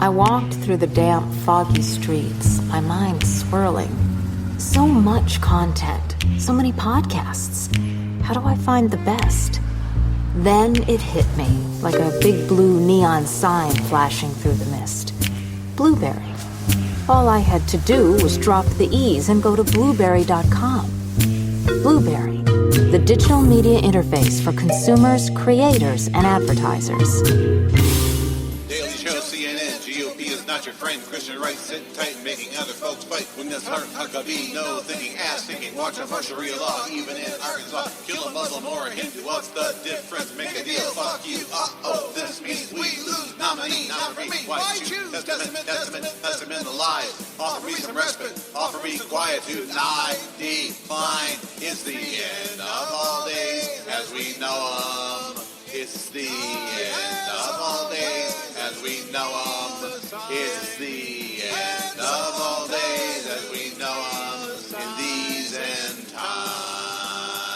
I walked through the damp, foggy streets, my mind swirling. So much content, so many podcasts. How do I find the best? Then it hit me, like a big blue neon sign flashing through the mist. Blueberry. All I had to do was drop the E's and go to blueberry.com. Blueberry, the digital media interface for consumers, creators, and advertisers. Daily Show, CNN, GOP is not your friend. Christian right sitting tight and making other folks fight. When this heart Huckabee, no thinking, ass thinking, watch a for Sharia law, even in Arkansas. Kill a Muslim or a Hindu, what's the difference? Make a deal, fuck you. Uh-oh, this means we lose. Nominee, not for me. Why choose? Testament of lies. Offer me some respite, offer me quietude. I decline. It's the end of all days as we know them. It's the end of all days as we know them. It's the end of all days as we know them in these end times.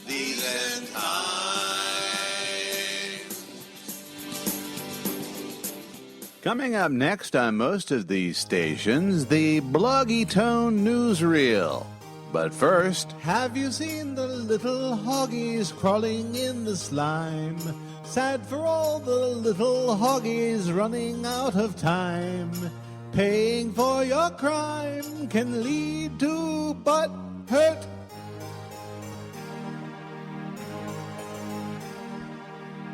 These end times. Coming up next on most of these stations, the Bloggy Tone Newsreel. But first, have you seen the little hoggies crawling in the slime? Sad for all the little hoggies running out of time. Paying for your crime can lead to butt hurt.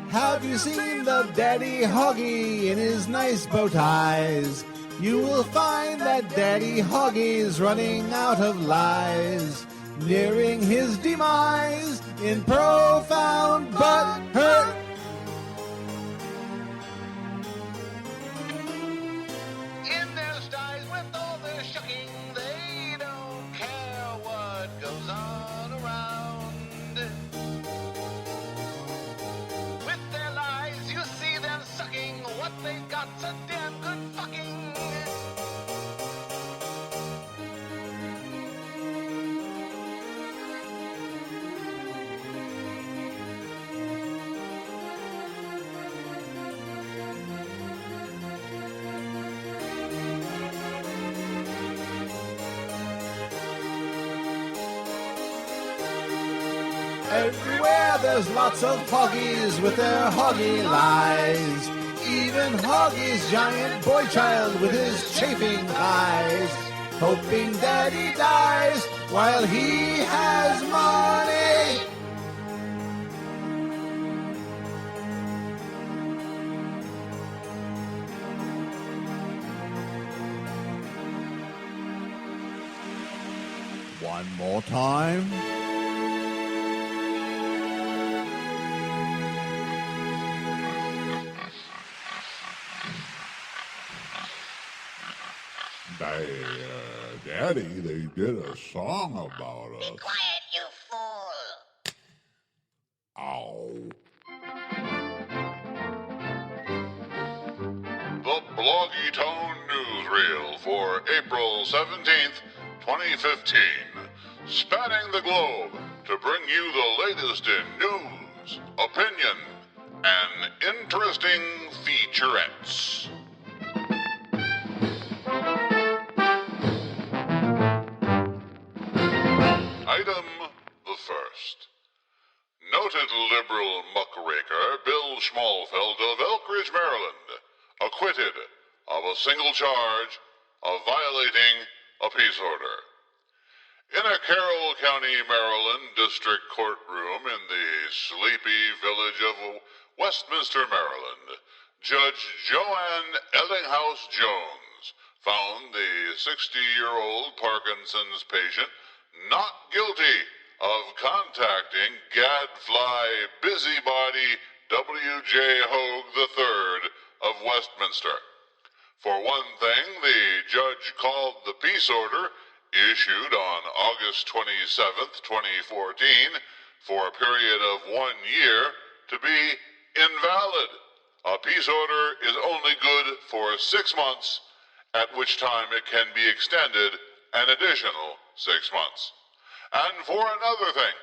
Have you seen the daddy hoggy in his nice bow ties? You will find that Daddy Hoggy's running out of lies, nearing his demise in profound butt hurt. In their styes with all their shucking, they don't care what goes on around. With their lies, you see them sucking what they've got's a damn good fucking. Everywhere there's lots of hoggies with their hoggy lies. Even Hoggy's giant boy child with his chafing eyes, hoping Daddy dies while he has money. One more time. Daddy, they did a song about us. Be quiet, you fool! Ow. The Bloggy Tone Newsreel for April 17th, 2015. Spanning the globe to bring you the latest in news, opinion, and interesting featurettes. Item the first. Noted liberal muckraker Bill Schmalfeldt of Elkridge, Maryland, acquitted of a single charge of violating a peace order. In a Carroll County, Maryland district courtroom in the sleepy village of Westminster, Maryland, Judge Joanne Ellinghaus-Jones found the 60-year-old Parkinson's patient not guilty of contacting gadfly busybody W.J. Hoge III of Westminster. For one thing, the judge called the peace order issued on August 27th, 2014, for a period of 1 year, to be invalid. A peace order is only good for 6 months, at which time it can be extended an additional 6 months. And for another thing,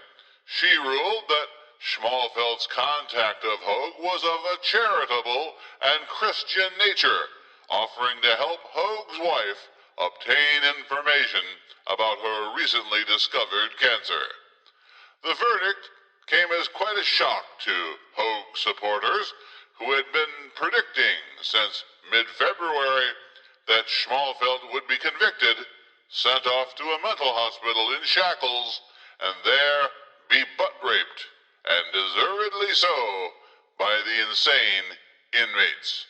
she ruled that Schmalfeldt's contact of Hoge was of a charitable and Christian nature, offering to help Hoge's wife obtain information about her recently discovered cancer. The verdict came as quite a shock to Hoge supporters who had been predicting since mid-February that Schmalfeldt would be convicted, sent off to a mental hospital in shackles, and there be butt-raped, and deservedly so, by the insane inmates.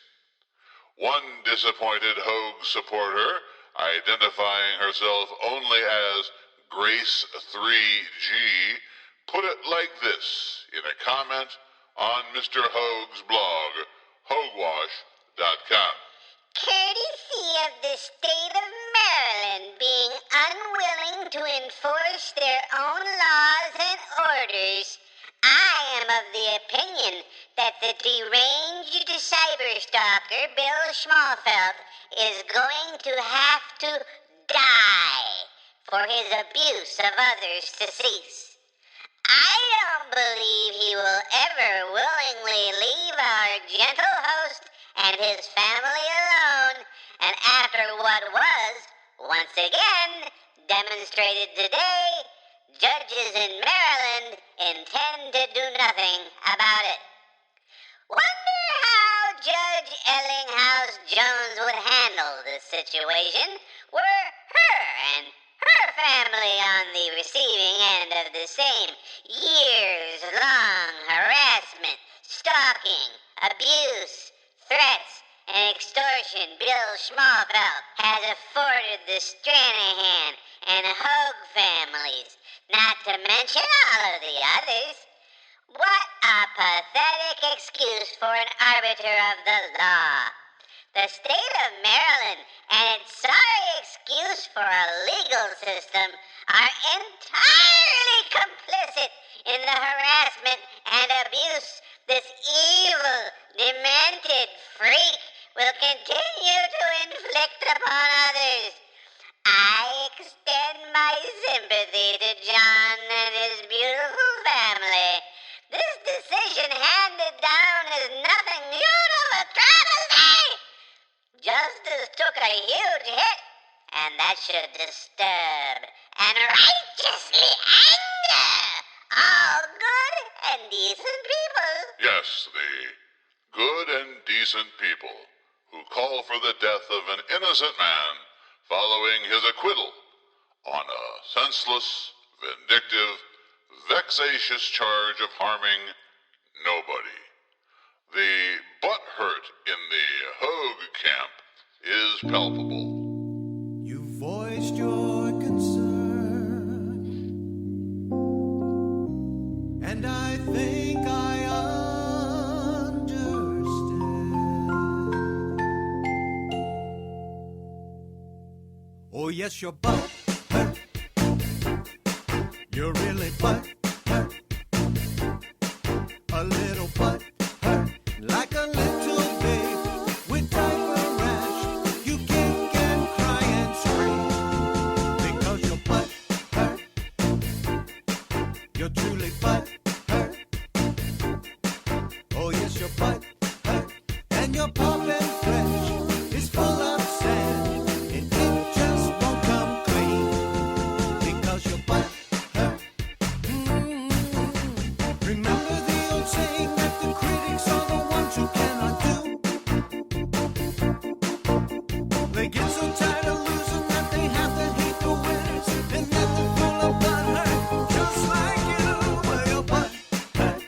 One disappointed Hoge supporter, identifying herself only as Grace 3G, put it like this in a comment on Mr. Hoge's blog, hogewash.com. Courtesy of the state of Maryland being unwilling to enforce their own laws and orders, I am of the opinion that the deranged cyberstalker Bill Schmalfeldt is going to have to die for his abuse of others to cease. I don't believe he will ever willingly leave our gentle host and his family alone, and after what was, once again, demonstrated today, judges in Maryland intend to do nothing about it. Wonder how Judge Ellinghaus-Jones would handle this situation were her and her family on the receiving end of the same years-long harassment, stalking, abuse, threats, and extortion Bill Schmalfeldt has afforded the Stranahan and Hoge families, not to mention all of the others. What a pathetic excuse for an arbiter of the law. The state of Maryland and its sorry excuse for a legal system are entirely complicit in the harassment and abuse this evil, demented freak will continue to inflict upon others. I extend my sympathy to John and his beautiful family. This decision handed down is nothing short of a travesty. Justice took a huge hit, and that should disturb and righteously anger all good and decent people. Yes, the good and decent people who call for the death of an innocent man following his acquittal on a senseless, vindictive, vexatious charge of harming nobody. The butt hurt in the Hoge camp is palpable. You voiced your concern, and I think I understand. Oh yes, your butt hurt. You're really butt hurt. A little butt hurt, like a little baby with diaper rash. You kick and cry and scream because your butt hurt. You're truly butt hurt. Oh yes, your butt hurt, and your popping flesh is full of sand. It just won't come clean because your butt hurt. Remember the old saying that the critics are the ones who cannot do. They get so tired of losing that they have to hate the winners, and then they're full of butt hurt, just like you. Well, your butt hurt.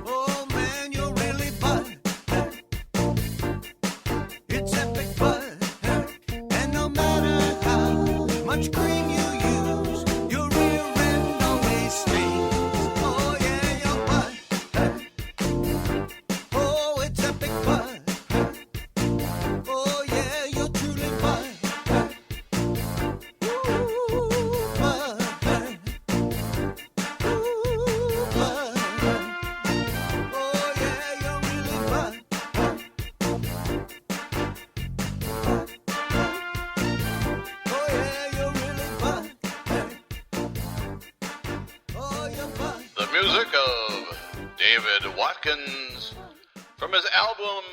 Oh man, you're really butt hurt. It's epic butt hurt, and no matter how much cream you use, your rear end always stains. Oh yeah, your butt hurt. Oh, it's epic butt hurt. Oh yeah, you're truly butt hurt. Ooh, butt hurt. Ooh, butt hurt. Oh yeah, you're really butt hurt. Oh yeah, you're really butt hurt. Oh, you're butt. The music of David Watkins from his album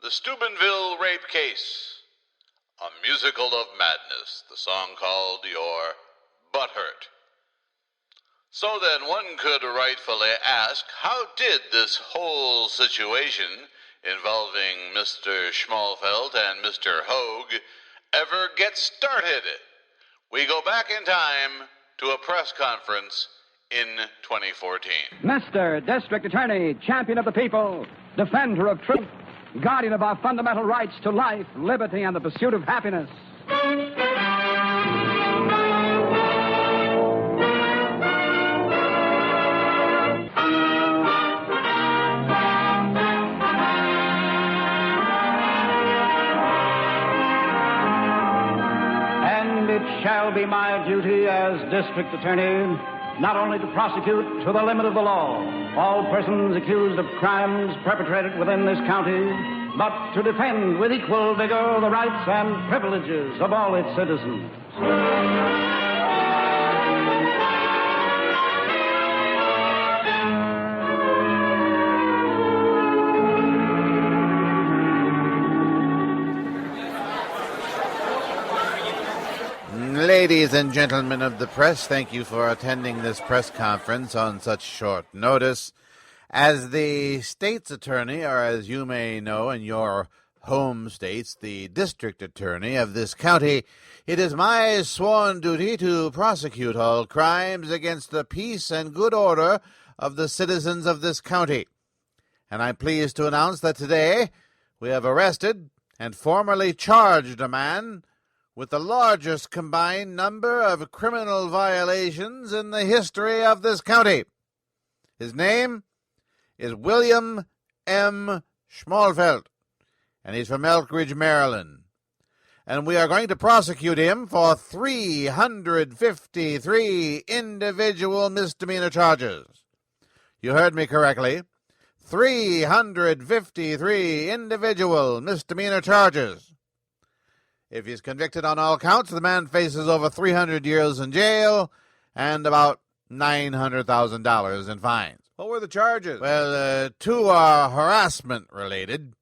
the Steubenville rape case, a musical of madness, the song called Your Butthurt. So then one could rightfully ask, how did this whole situation involving Mr. Schmalfeldt and Mr. Hoge ever get started? We go back in time to a press conference in 2014. Mr. District Attorney, champion of the people, defender of truth, guardian of our fundamental rights to life, liberty, and the pursuit of happiness. And it shall be my duty as District Attorney not only to prosecute to the limit of the law all persons accused of crimes perpetrated within this county, but to defend with equal vigor the rights and privileges of all its citizens. Ladies and gentlemen of the press, thank you for attending this press conference on such short notice. As the state's attorney, or as you may know in your home states, the district attorney of this county, it is my sworn duty to prosecute all crimes against the peace and good order of the citizens of this county. And I'm pleased to announce that today we have arrested and formally charged a man with the largest combined number of criminal violations in the history of this county. His name is William M. Schmalfeldt, and he's from Elkridge, Maryland. And we are going to prosecute him for 353 individual misdemeanor charges. You heard me correctly. 353 individual misdemeanor charges. If he's convicted on all counts, the man faces over 300 years in jail and about $900,000 in fines. What were the charges? Well, two are harassment-related.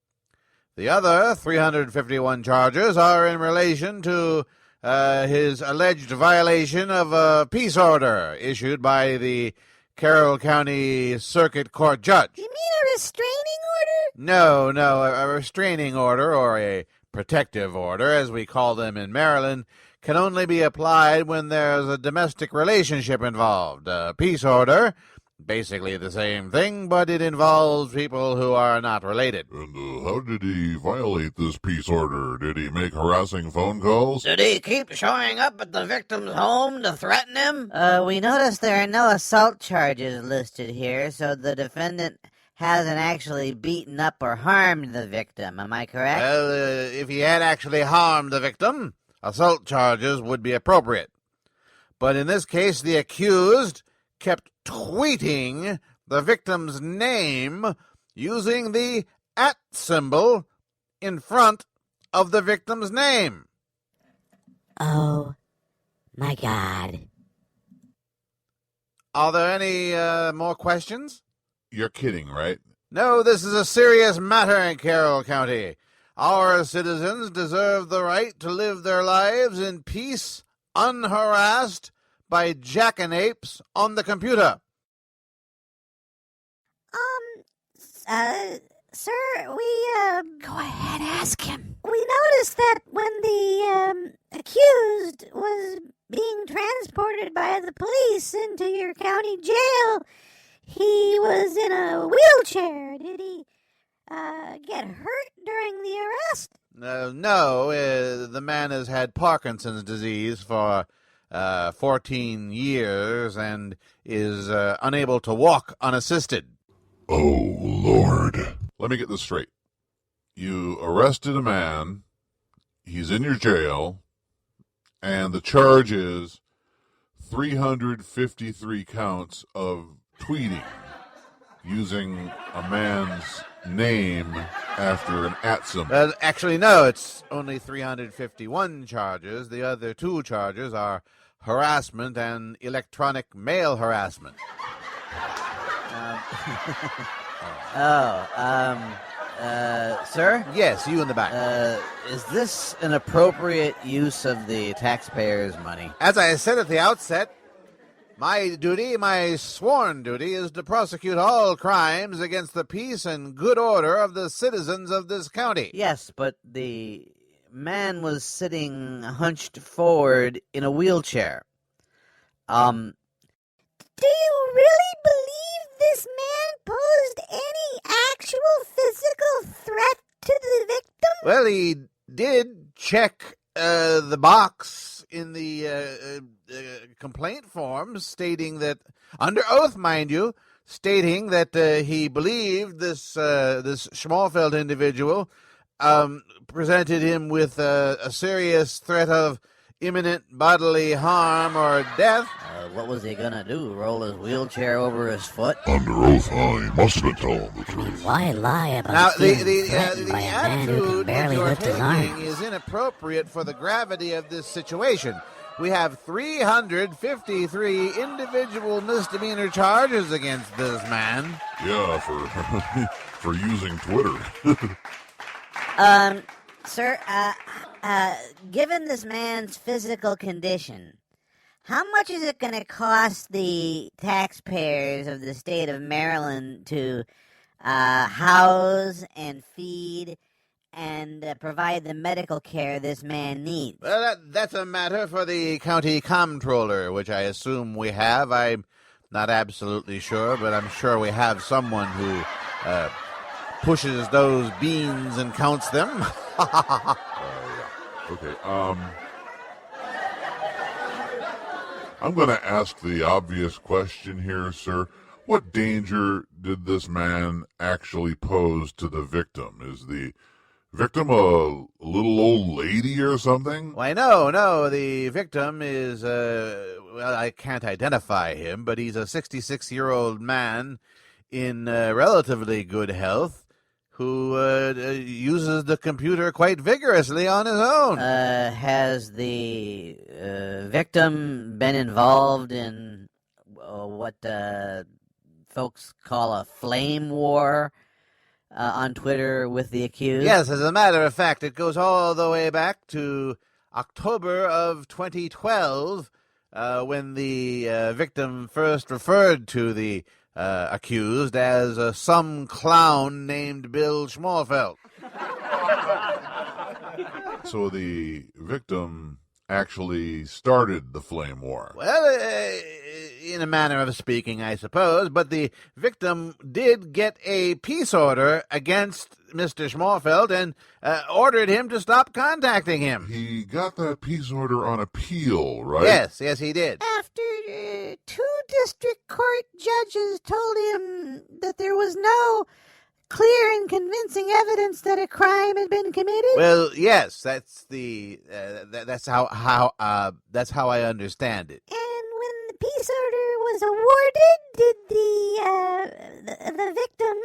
The other 351 charges are in relation to his alleged violation of a peace order issued by the Carroll County Circuit Court judge. You mean a restraining order? No, a restraining order, or a protective order, as we call them in Maryland, can only be applied when there's a domestic relationship involved. A peace order, basically the same thing, but it involves people who are not related. And how did he violate this peace order? Did he make harassing phone calls? Did he keep showing up at the victim's home to threaten him? We noticed there are no assault charges listed here, so the defendant hasn't actually beaten up or harmed the victim. Am I correct? Well, if he had actually harmed the victim, assault charges would be appropriate. But in this case, the accused kept tweeting the victim's name using the @ symbol in front of the victim's name. Oh, my God. Are there any more questions? You're kidding, right? No, this is a serious matter in Carroll County. Our citizens deserve the right to live their lives in peace, unharassed by jackanapes on the computer. Sir, Go ahead, ask him. we noticed that when the accused was being transported by the police into your county jail, he was in a wheelchair. Did he get hurt during the arrest? No, the man has had Parkinson's disease for 14 years and is unable to walk unassisted. Oh, Lord. Let me get this straight. You arrested a man, he's in your jail, and the charge is 353 counts of tweeting using a man's name after an @ symbol. Actually, no, it's only 351 charges. The other two charges are harassment and electronic mail harassment. Sir? Yes, you in the back. Is this an appropriate use of the taxpayers' money? As I said at the outset, my duty, my sworn duty, is to prosecute all crimes against the peace and good order of the citizens of this county. Yes, but the man was sitting hunched forward in a wheelchair. Do you really believe this man posed any actual physical threat to the victim? Well, he did check the box in the complaint form stating that, under oath, mind you, stating that he believed this Schmalfeldt individual presented him with a serious threat of imminent bodily harm or death. What was he gonna do? Roll his wheelchair over his foot? Under oath, I must have told him the truth. Why lie about Now, feeling threatened by a man who can attitude that barely you're lift his taking arm? is inappropriate for the gravity of this situation. We have 353 individual misdemeanor charges against this man. Yeah, for using Twitter. Sir, given this man's physical condition, how much is it going to cost the taxpayers of the state of Maryland to house and feed and provide the medical care this man needs? Well, that's a matter for the county comptroller, which I assume we have. I'm not absolutely sure, but I'm sure we have someone who pushes those beans and counts them. Okay, I'm going to ask the obvious question here, sir. What danger did this man actually pose to the victim? Is the victim a little old lady or something? Why, no, the victim is, well, I can't identify him, but he's a 66-year-old man in relatively good health who uses the computer quite vigorously on his own. Has the victim been involved in what folks call a flame war on Twitter with the accused? Yes, as a matter of fact, it goes all the way back to October of 2012 when the victim first referred to the accused as some clown named Bill Schmalfeldt. So the victim actually started the flame war. Well, in a manner of speaking, I suppose, but the victim did get a peace order against Mr. Schmalfeldt and ordered him to stop contacting him. He got that peace order on appeal, right? Yes, he did. After 2 district court judges told him that there was no clear and convincing evidence that a crime had been committed? Well, yes, that's the that's how I understand it. And when the peace order was awarded, did the victim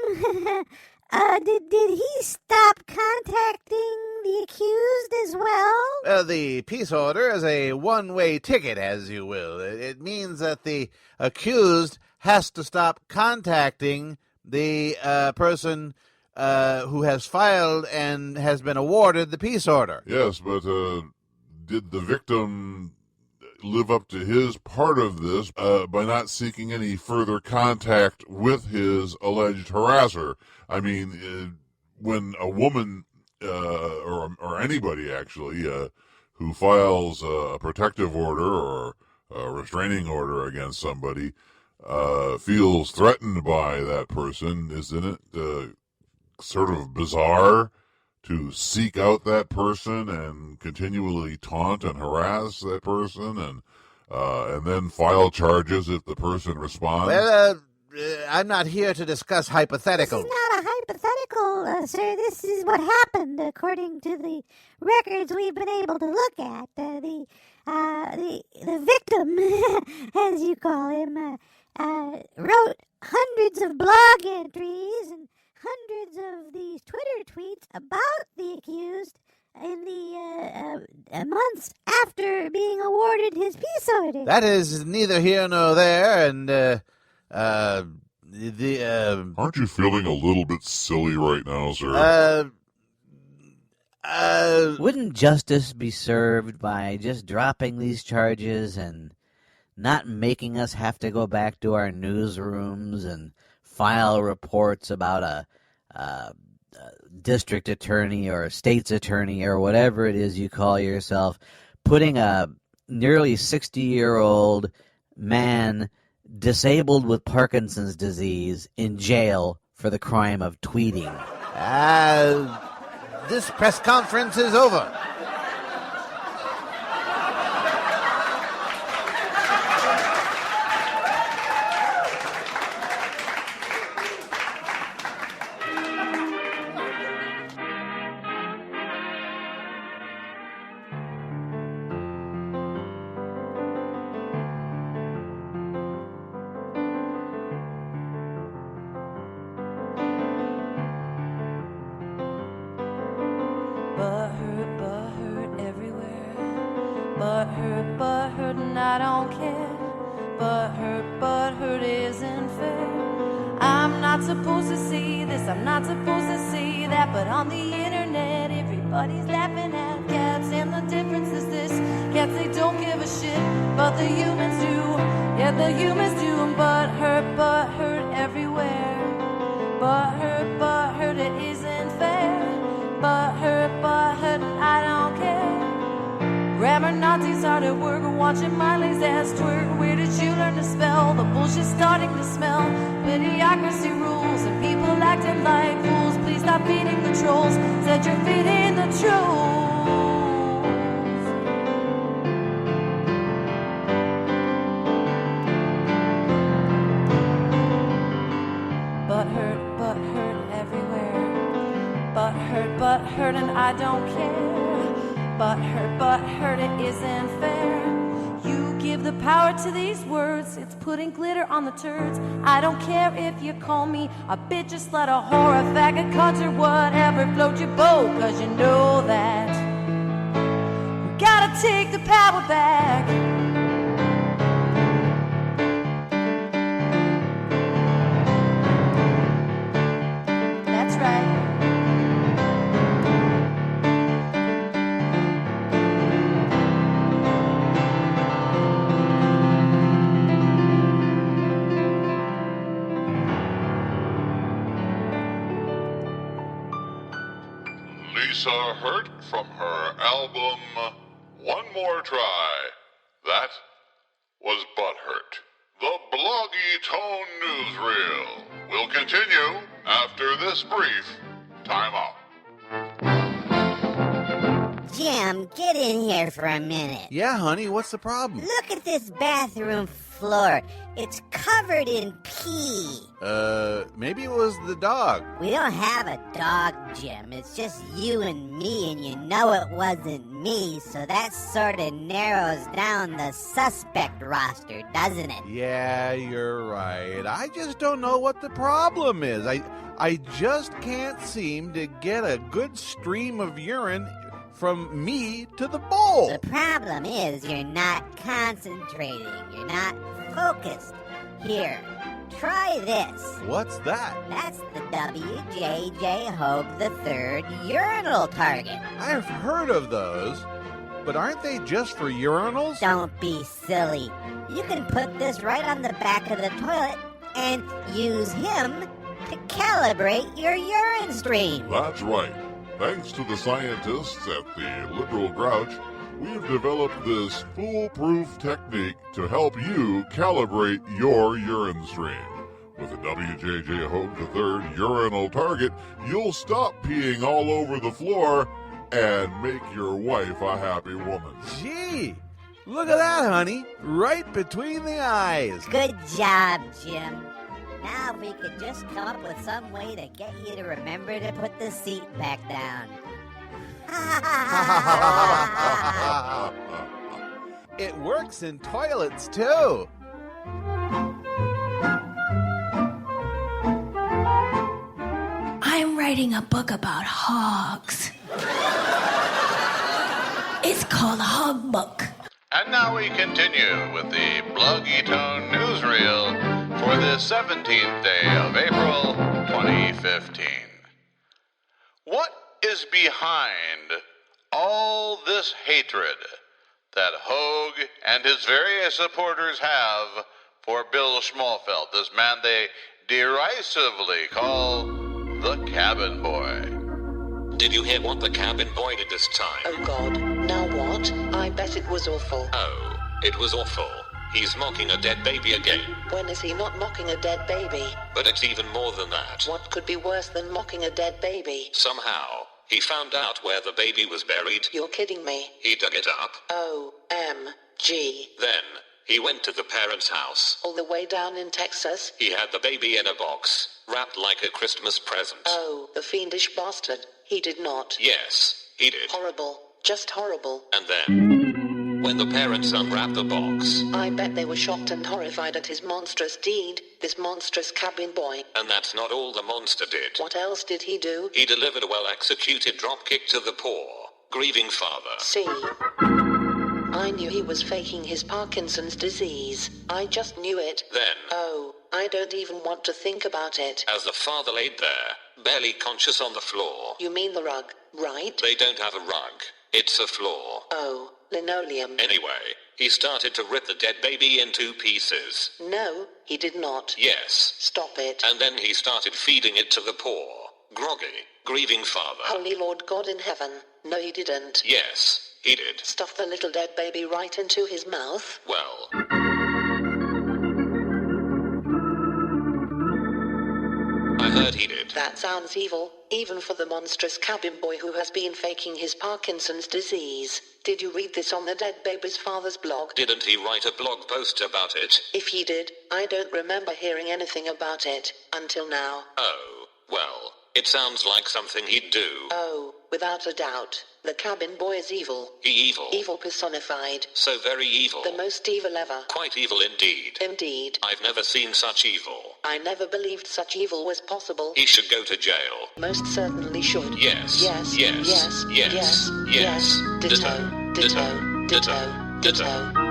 did he stop contacting the accused as well? Well, the peace order is a one-way ticket, as you will. It means that the accused has to stop contacting the person who has filed and has been awarded the peace order. Yes, but did the victim live up to his part of this by not seeking any further contact with his alleged harasser? I mean, when a woman or anybody actually who files a protective order or a restraining order against somebody feels threatened by that person, isn't it sort of bizarre to seek out that person and continually taunt and harass that person and then file charges if the person responds? Well, I'm not here to discuss hypotheticals. This is not a hypothetical, sir. This is what happened according to the records we've been able to look at. The victim, as you call him, wrote hundreds of blog entries and hundreds of these Twitter tweets about the accused in the months after being awarded his peace order. That is neither here nor there, and Aren't you feeling a little bit silly right now, sir? Wouldn't justice be served by just dropping these charges and not making us have to go back to our newsrooms and file reports about a district attorney or a state's attorney or whatever it is you call yourself, putting a nearly 60-year-old man disabled with Parkinson's disease in jail for the crime of tweeting? This press conference is over. Butthurt everywhere. Butthurt, and I don't care. Butthurt isn't fair. I'm not supposed to see this, I'm not supposed to see that, but on the internet everybody's laughing at cats, and the difference is this: cats, they don't give a shit, but the humans do. Yeah, the humans do. And butthurt everywhere. Butthurt, it isn't fair. Butthurt, and I don't care. Grammar Nazis hard at work, watching Miley's ass twerk. Where did you learn to spell? The bullshit's starting to smell. Idiocracy rules and people acting like fools. Please stop feeding the trolls. Said you're feeding the trolls. Butthurt everywhere. Butthurt, and I don't care. Butthurt, it isn't fair. You give the power to these words, it's putting glitter on the turds. I don't care if you call me a bitch, a slut, a whore, a faggot, cunt, or whatever. Float your boat, cause you know that we gotta take the power back. That's right. Lisa Hurt from her album One More Try. That was Butthurt. The Bloggy Tone Newsreel will continue after this brief timeout. Jim, get in here for a minute. Yeah, honey, what's the problem? Look at this bathroom floor. It's covered in pee. Maybe it was the dog. We don't have a dog, Jim. It's just you and me, and you know it wasn't me, so that sort of narrows down the suspect roster, doesn't it? Yeah, you're right. I just don't know what the problem is. I just can't seem to get a good stream of urine from me to the bowl. The problem is you're not concentrating. You're not focused. Here, try this. What's that? That's the W.J.J. Hoge III urinal target. I've heard of those, but aren't they just for urinals? Don't be silly. You can put this right on the back of the toilet and use him to calibrate your urine stream. That's right. Thanks to the scientists at the Liberal Grouch, we've developed this foolproof technique to help you calibrate your urine stream. With the W.J.J. Hoge III urinal target, you'll stop peeing all over the floor and make your wife a happy woman. Gee, look at that, honey. Right between the eyes. Good job, Jim. Now if we could just come up with some way to get you to remember to put the seat back down. It works in toilets, too. I'm writing a book about hogs. It's called Hog Book. And now we continue with the Bloggy Tone Newsreel for this 17th day of April 2015. What is behind all this hatred that Hoge and his various supporters have for Bill Schmalfeldt, this man they derisively call the cabin boy? Did you hear what the cabin boy did this time? Oh God, now what? I bet it was awful. Oh, it was awful. He's mocking a dead baby again. When is he not mocking a dead baby? But it's even more than that. What could be worse than mocking a dead baby? Somehow, he found out where the baby was buried. You're kidding me. He dug it up. OMG. Then, he went to the parents' house. All the way down in Texas? He had the baby in a box, wrapped like a Christmas present. Oh, the fiendish bastard. He did not. Yes, he did. Horrible. Just horrible. And then, when the parents unwrapped the box... I bet they were shocked and horrified at his monstrous deed, this monstrous cabin boy. And that's not all the monster did. What else did he do? He delivered a well-executed dropkick to the poor, grieving father. See? I knew he was faking his Parkinson's disease. I just knew it. Then... Oh, I don't even want to think about it. As the father laid there, barely conscious on the floor... You mean the rug, right? They don't have a rug. It's a floor. Oh, linoleum. Anyway, he started to rip the dead baby in 2 pieces. No, he did not. Yes. Stop it. And then he started feeding it to the poor, groggy, grieving father. Holy Lord God in heaven. No, he didn't. Yes, he did. Stuff the little dead baby right into his mouth? Well... I heard he did. That sounds evil, even for the monstrous cabin boy who has been faking his Parkinson's disease. Did you read this on the dead baby's father's blog? Didn't he write a blog post about it? If he did, I don't remember hearing anything about it, until now. Oh, well, it sounds like something he'd do. Oh, without a doubt. The cabin boy is evil. Evil. Evil personified. So very evil. The most evil ever. Quite evil indeed. Indeed. I've never seen such evil. I never believed such evil was possible. He should go to jail. Most certainly should. Yes. Yes. Yes. Yes. Yes. Yes. Yes. Ditto. Ditto. Ditto. Ditto.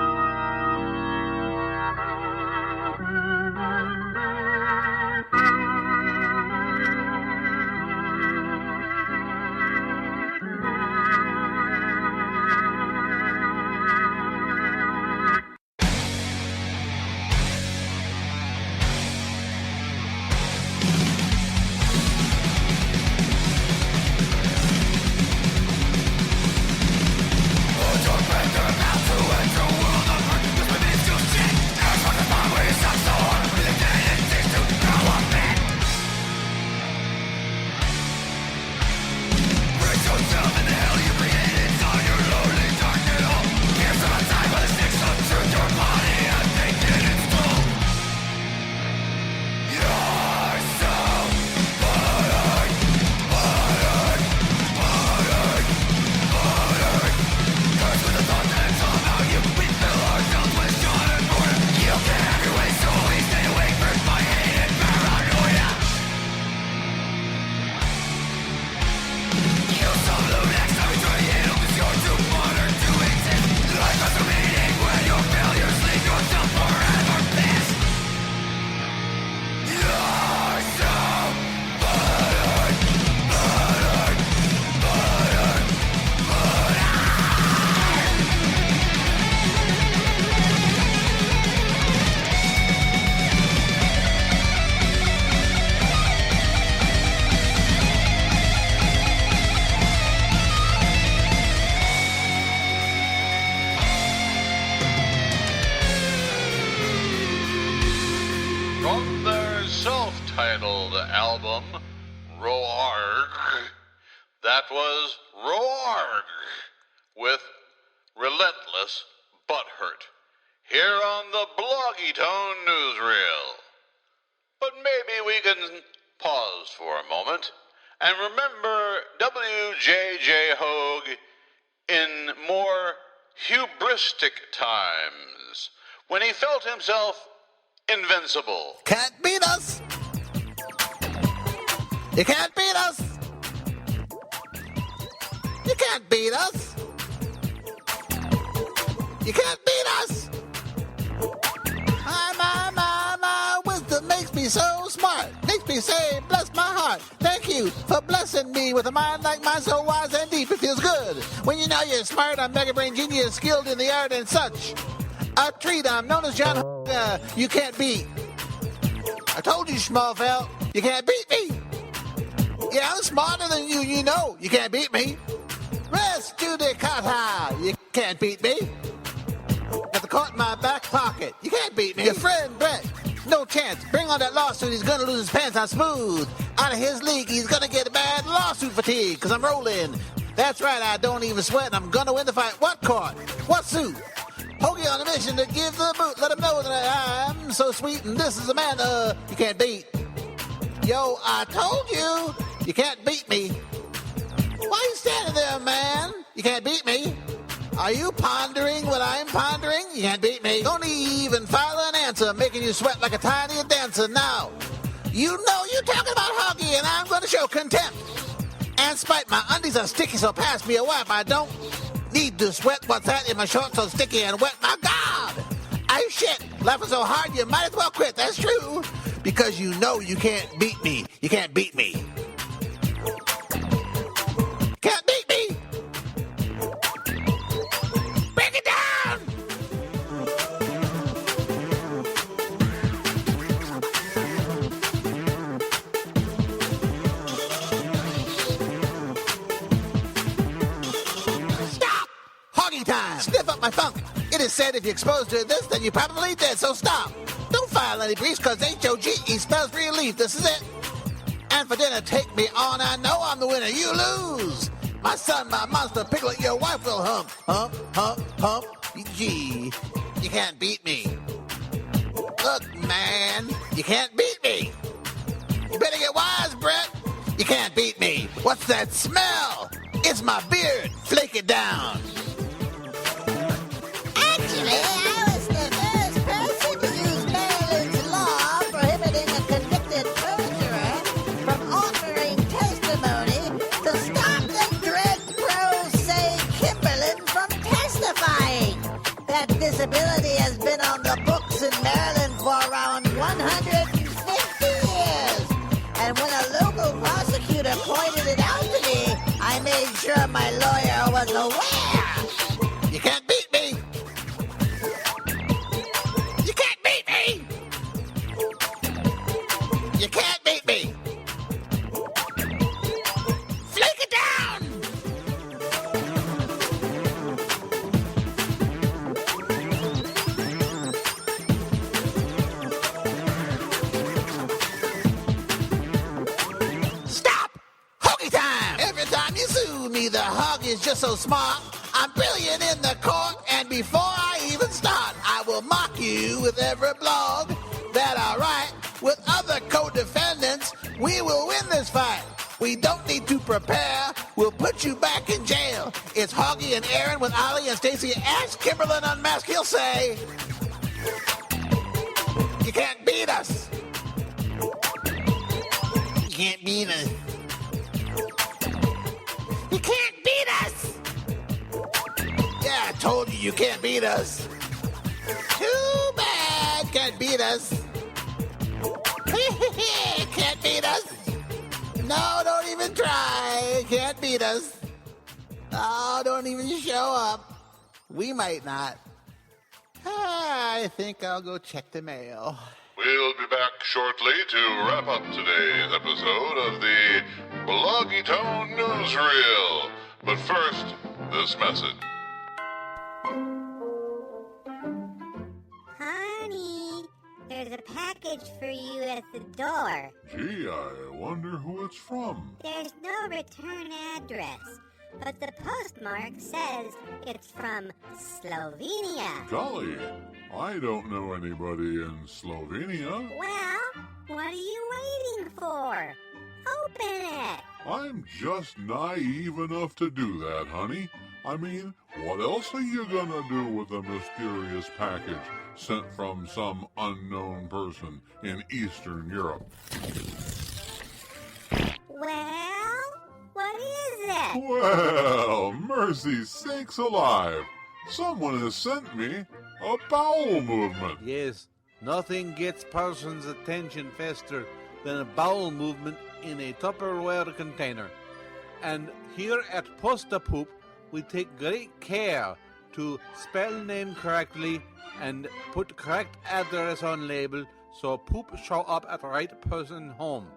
From their self-titled album, Roarg, that was Roarg with Relentless Butthurt, here on the Bloggy Tone Newsreel. But maybe we can pause for a moment and remember W.J.J. Hoge in more hubristic times, when he felt himself invincible. Can't beat us! You can't beat us! You can't beat us! You can't beat us! I'm with so smart. Makes me say, bless my heart. Thank you for blessing me with a mind like mine, so wise and deep. It feels good when you know you're smart. I'm mega brain genius, skilled in the art and such. A treat, I'm known as John you can't beat. I told you, Schmalfeldt, you can't beat me. Yeah, I'm smarter than you, you know. You can't beat me. Res judicata, you can't beat me. Got the court in my back pocket. You can't beat me. Your friend, Brett, no chance. Bring on that lawsuit. He's gonna lose his pants on smooth. Out of his league, he's gonna get a bad lawsuit fatigue, because I'm rolling. That's right, I don't even sweat. I'm gonna win the fight. What court? What suit? Hoge on a mission to give the boot. Let him know that I'm so sweet, and this is a man you can't beat. Yo, I told you, you can't beat me. Why you standing there, man? You can't beat me. Are you pondering what I'm pondering? You can't beat me. Don't even file an answer, making you sweat like a tiny dancer. Now, you know you're talking about Hoge, and I'm going to show contempt. And spite my undies are sticky, so pass me a wipe. I don't need to sweat. What's that in my shorts so sticky and wet? My God! I shit. Laughing so hard, you might as well quit. That's true. Because you know you can't beat me. You can't beat me. Can't beat me. Break it down. Stop. Hoge time. Sniff up my funk. It is said if you're exposed to this, then you're probably dead, so stop. Don't file any briefs, because H-O-G-E spells relief. This is it. And for dinner, take me on. I know I'm the winner. You lose. My son, my monster, Piglet, your wife will hump. Hump, hump, hump. Gee, you can't beat me. Look, man, you can't beat me. You better get wise, Brett. You can't beat me. What's that smell? It's my beard. Flake it down. Actually, I was the first person to use Maryland's law prohibiting a convicted perjurer from offering testimony to stop the dread pro se Kimberlin from testifying. That disability has been on the books in Maryland for around 150 years. And when a local prosecutor pointed it out to me, I made sure my lawyer was aware. You can't beat me. You can't beat me. You can't beat me. Flake it down. Stop. Hoge time. Every time you sue me, the Hoge is just so smart. I'm brilliant in the court, and before I even start, I will mock you with every blog that I write. With other co-defendants, we will win this fight. We don't need to prepare. We'll put you back in jail. It's Hoge and Aaron with Ollie and Stacy. Ask Kimberlin unmasked. He'll say, you can't beat us. You can't beat us. You can't beat us. Yeah, I told you you can't beat us. Too bad, can't beat us. Can't beat us. No, don't even try. Can't beat us. Oh, don't even show up. We might not. I think I'll go check the mail. We'll be back shortly to wrap up today's episode of the Bloggy Tone Newsreel. But first, this message. Honey, there's a package for you at the door. Gee, I wonder who it's from. There's no return address, but the postmark says it's from Slovenia. Golly, I don't know anybody in Slovenia. Well, what are you waiting for? Open it. I'm just naive enough to do that, honey. I mean, what else are you gonna do with a mysterious package sent from some unknown person in Eastern Europe? Well, what is it? Well, mercy sakes alive. Someone has sent me a bowel movement. Yes, Nothing gets persons' attention faster than a bowel movement in a Tupperware container. And here at Post-Acquittal, we take great care to spell name correctly and put correct address on label so poop show up at right person home.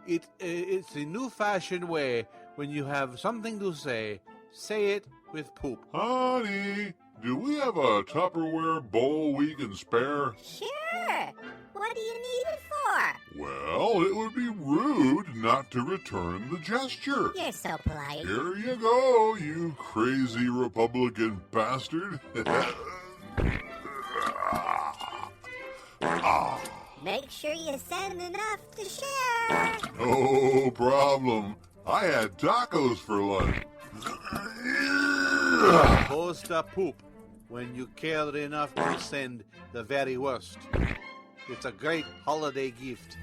It's a new-fashioned way. When you have something to say it with poop. Honey, do we have a Tupperware bowl we can spare? Sure. What do you need it for? Well, it would be rude not to return the gesture. You're so polite. Here you go, you crazy Republican bastard. Make sure you send enough to share. No problem. I had tacos for lunch. Post-Acquittal, when you care enough to send the very worst. It's a great holiday gift.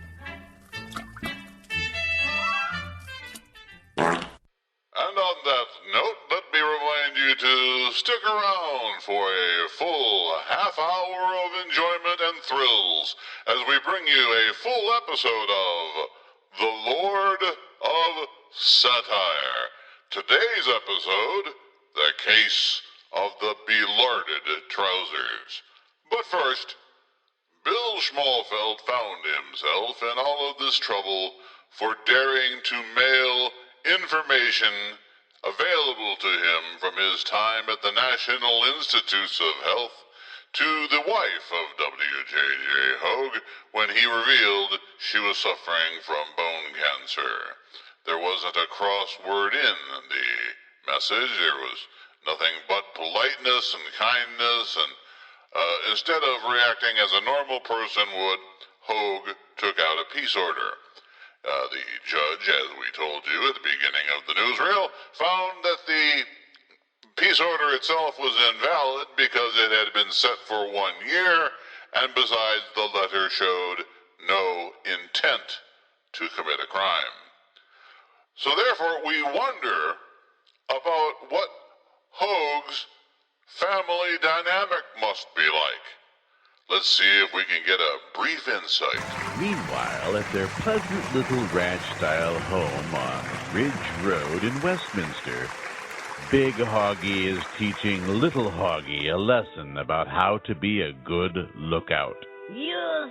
And on that note, let me remind you to stick around for a full half hour of enjoyment and thrills as we bring you a full episode of The Lord of Satire. Today's episode, The Case of the Belarded Trousers. But first, Bill Schmalfeldt found himself in all of this trouble for daring to mail information available to him from his time at the National Institutes of Health to the wife of W.J.J. Hoge when he revealed she was suffering from bone cancer. There wasn't a cross word in the message. There was nothing but politeness and kindness, and instead of reacting as a normal person would, Hoge took out a peace order. The judge, as we told you at the beginning of the newsreel, found that the peace order itself was invalid because it had been set for 1 year, and besides, the letter showed no intent to commit a crime. So therefore, we wonder about what Hoge's family dynamic must be like. Let's see if we can get a brief insight. Meanwhile, at their pleasant little ranch-style home on Ridge Road in Westminster, Big Hoggy is teaching Little Hoggy a lesson about how to be a good lookout. You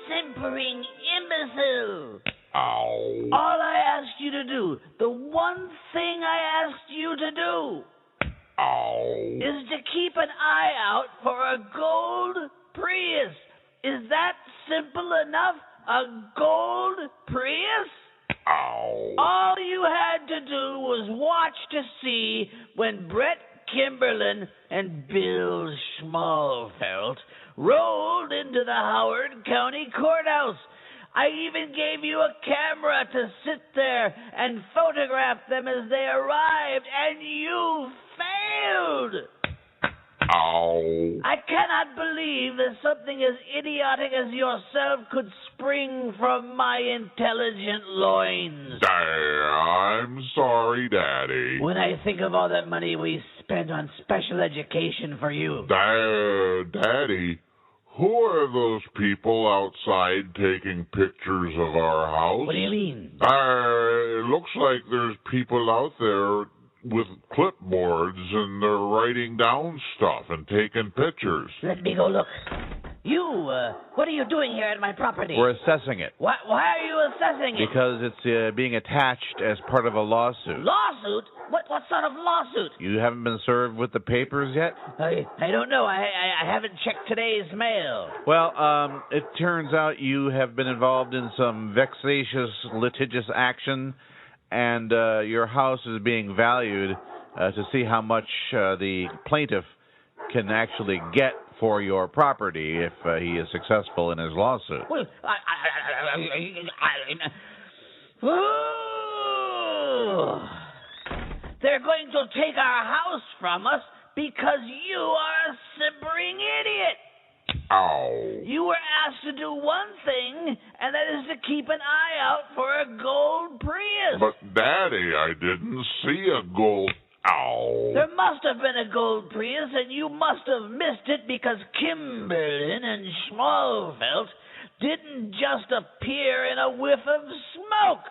simpering imbecile! Ow. All I asked you to do, the one thing I asked you to do, Ow. is to keep an eye out for a gold Prius. Is that simple enough? A gold Prius? Ow. All you had to do was watch to see when Brett Kimberlin and Bill Schmalfeldt rolled into the Howard County Courthouse. I even gave you a camera to sit there and photograph them as they arrived, and you failed! Ow. I cannot believe that something as idiotic as yourself could spring from my intelligent loins. I'm sorry, Daddy. When I think of all that money we spent on special education for you. Daddy, who are those people outside taking pictures of our house? What do you mean? It looks like there's people out there with clipboards and they're writing down stuff and taking pictures. Let me go look. You, what are you doing here at my property? We're assessing it. Why are you assessing it? Because it's being attached as part of a lawsuit. Lawsuit? What sort of lawsuit? You haven't been served with the papers yet? I don't know. I haven't checked today's mail. Well, it turns out you have been involved in some vexatious litigious action, and your house is being valued to see how much the plaintiff can actually get for your property if he is successful in his lawsuit. Well, they're going to take our house from us because you are a simpering idiot. Ow. You were asked to do one thing, and that is to keep an eye out for a gold Prius. But, Daddy, I didn't see a gold... Ow. There must have been a gold Prius, and you must have missed it because Kimberlin and Schmalfeldt didn't just appear in a whiff of smoke.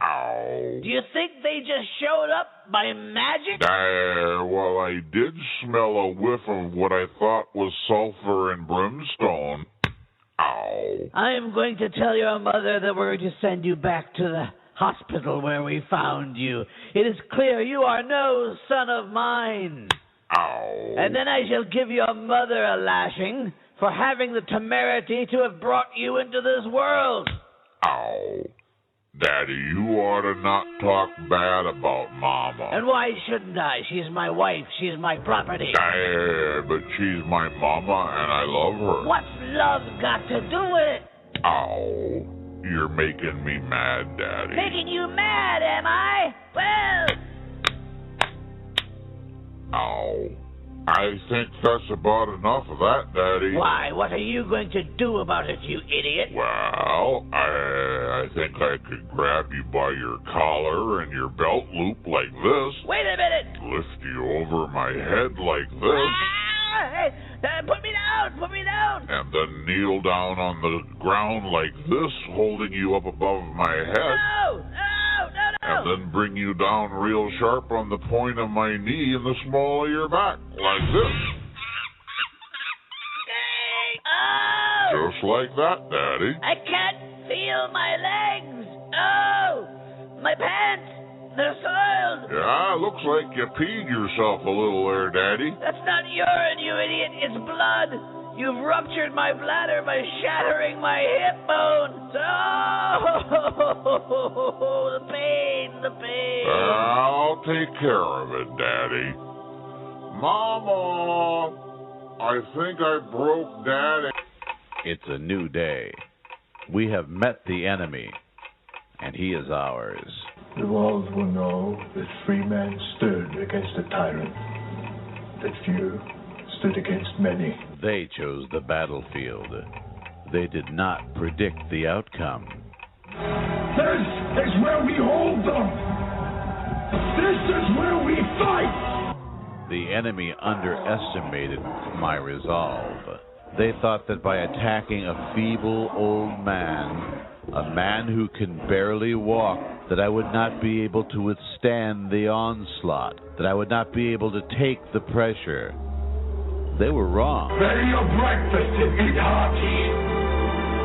Ow. Do you think they just showed up by magic? Well, I did smell a whiff of what I thought was sulfur and brimstone. Ow. I am going to tell your mother that we're going to send you back to the hospital where we found you. It is clear you are no son of mine. Ow. And then I shall give your mother a lashing for having the temerity to have brought you into this world. Ow. Daddy, you ought to not talk bad about Mama. And why shouldn't I? She's my wife. She's my property. But she's my mama, and I love her. What's love got to do with it? Ow. You're making me mad, Daddy. Making you mad, am I? Well... Ow. I think that's about enough of that, Daddy. Why? What are you going to do about it, you idiot? Well, I think I could grab you by your collar and your belt loop like this. Wait a minute! Lift you over my head like this. Put me down! Put me down! And then kneel down on the ground like this, holding you up above my head. No! And then bring you down real sharp on the point of my knee in the small of your back, like this. Oh! Just like that, Daddy. I can't feel my legs. Oh! My pants! They're soiled. Yeah, looks like you peed yourself a little there, Daddy. That's not urine, you idiot. It's blood. You've ruptured my bladder by shattering my hip bone. Oh, the pain, the pain. I'll take care of it, Daddy. Mama, I think I broke Daddy. It's a new day. We have met the enemy, and he is ours. The world will know that free men stood against a tyrant, that few stood against many. They chose the battlefield. They did not predict the outcome. This is where we hold them. This is where we fight. The enemy underestimated my resolve. They thought that by attacking a feeble old man, a man who can barely walk, that I would not be able to withstand the onslaught, that I would not be able to take the pressure. They were wrong. Bury your breakfast and eat hearty.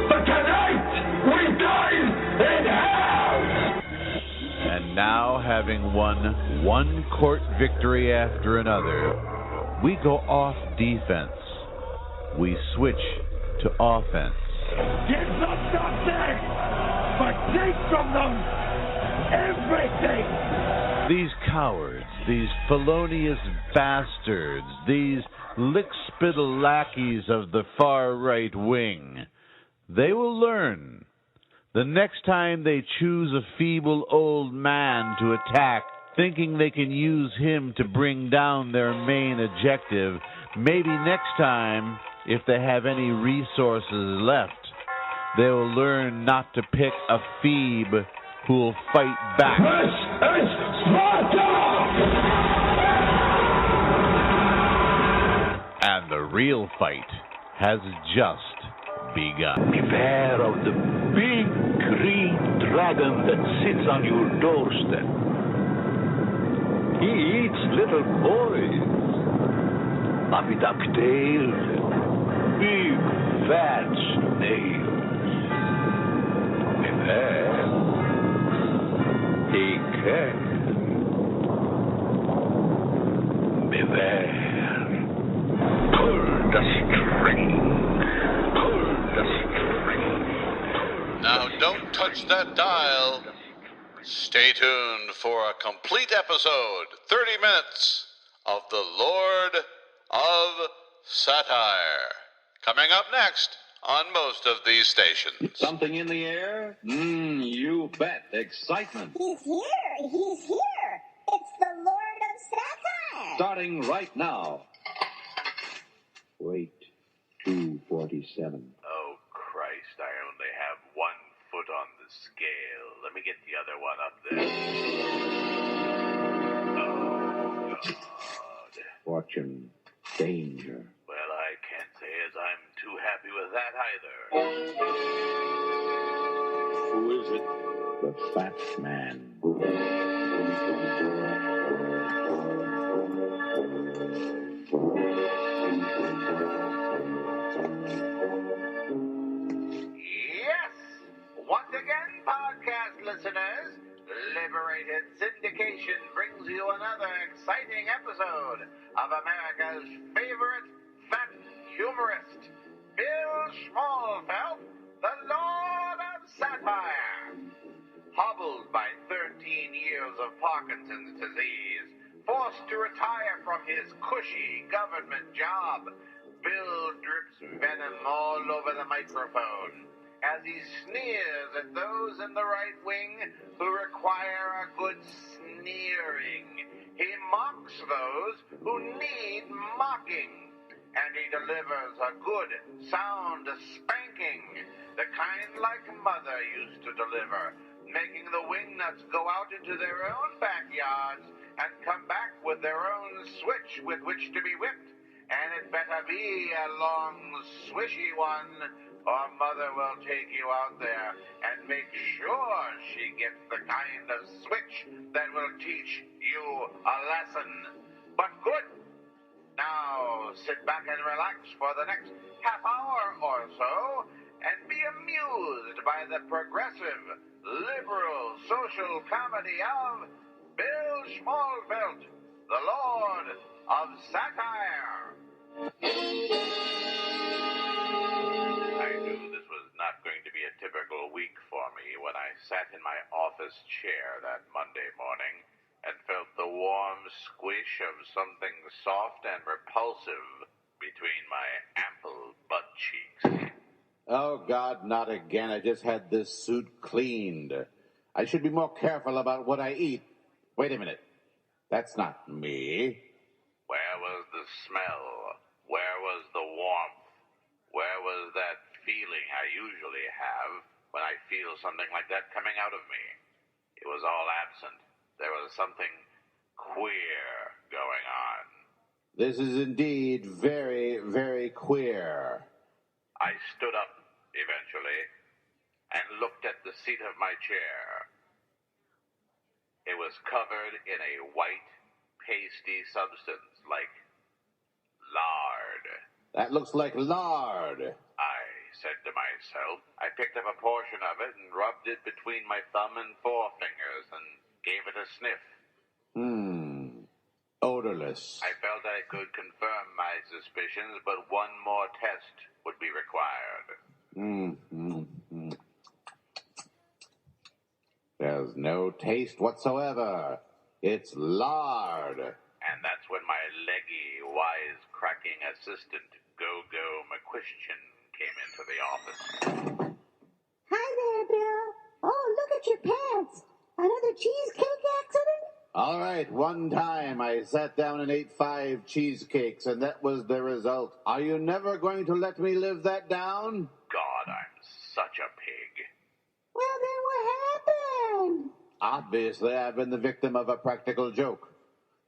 But tonight, we dine in hell! And now, having won one court victory after another, we go off defense. We switch to offense. Give them nothing, but take from them everything! These cowards, these felonious bastards, these lick-spittle lackeys of the far-right wing, they will learn. The next time they choose a feeble old man to attack, thinking they can use him to bring down their main objective, maybe next time, if they have any resources left, they will learn not to pick a phoebe who will fight back. This is Sparta! And the real fight has just begun. Beware of the big green dragon that sits on your doorstep. He eats little boys. Puppy ducktails, big fat snails. Beware. Take care. Beware. Pull the string. Pull the string. Now don't touch that dial. Stay tuned for a complete episode, 30 minutes, of The Lord of Satire. Coming up next on most of these stations. Something in the air? You bet. Excitement. He's here! He's here! It's the Lord of Satire! Starting right now. Wait, 247. Oh, Christ, I only have 1 foot on the scale. Let me get the other one up there. Oh, God. fortune, danger. Well, I can't say as I'm too happy with that either. Who is it? The fat man. Yes! Once again, podcast listeners, Liberated Syndication brings you another exciting episode of America's favorite fat humorist, Bill Schmalfeldt, the Lord of Satire. Hobbled by 13 years of Parkinson's disease, forced to retire from his cushy government job, Bill drips venom all over the microphone as he sneers at those in the right wing who require a good sneering. He mocks those who need mocking, and he delivers a good, sound spanking, the kind like Mother used to deliver, making the wingnuts go out into their own backyards and come back with their own switch with which to be whipped. And it better be a long, swishy one, or Mother will take you out there and make sure she gets the kind of switch that will teach you a lesson. But good. Now, sit back and relax for the next half hour or so and be amused by the progressive, liberal, social comedy of Bill Schmalfeldt, the Lord of Satire. I knew this was not going to be a typical week for me when I sat in my office chair that Monday morning and felt the warm squish of something soft and repulsive between my ample butt cheeks. Oh, God, not again. I just had this suit cleaned. I should be more careful about what I eat. Wait a minute. That's not me. Where was the smell? Where was the warmth? Where was that feeling I usually have when I feel something like that coming out of me? It was all absent. There was something queer going on. This is indeed very, very queer. I stood up eventually and looked at the seat of my chair. It was covered in a white, pasty substance like lard. That looks like lard. I said to myself. I picked up a portion of it and rubbed it between my thumb and forefingers and gave it a sniff. Odorless. I felt I could confirm my suspicions, but one more test would be required. There's no taste whatsoever. It's lard. And that's when my leggy, wise-cracking assistant, Go-Go McQuestion, came into the office. Hi there, Bill. Oh, look at your pants. Another cheesecake accident? All right, one time I sat down and ate 5 cheesecakes, and that was the result. Are you never going to let me live that down? God, I'm such a pig. Well, then what happened? Obviously, I've been the victim of a practical joke.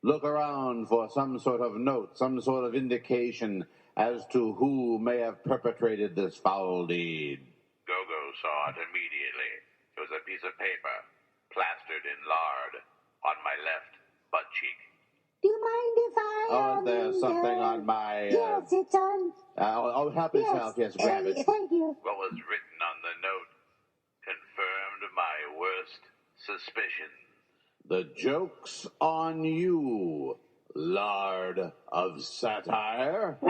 Look around for some sort of note, some sort of indication as to who may have perpetrated this foul deed. Go-Go saw it immediately. It was a piece of paper, plastered in lard, on my left butt cheek. Do you mind if I... there's something on my... Yes, it's on... help yourself. Yes, grab it. Thank you. What was written on the note confirmed my worst suspicions. The joke's on you, Lord of Satire. I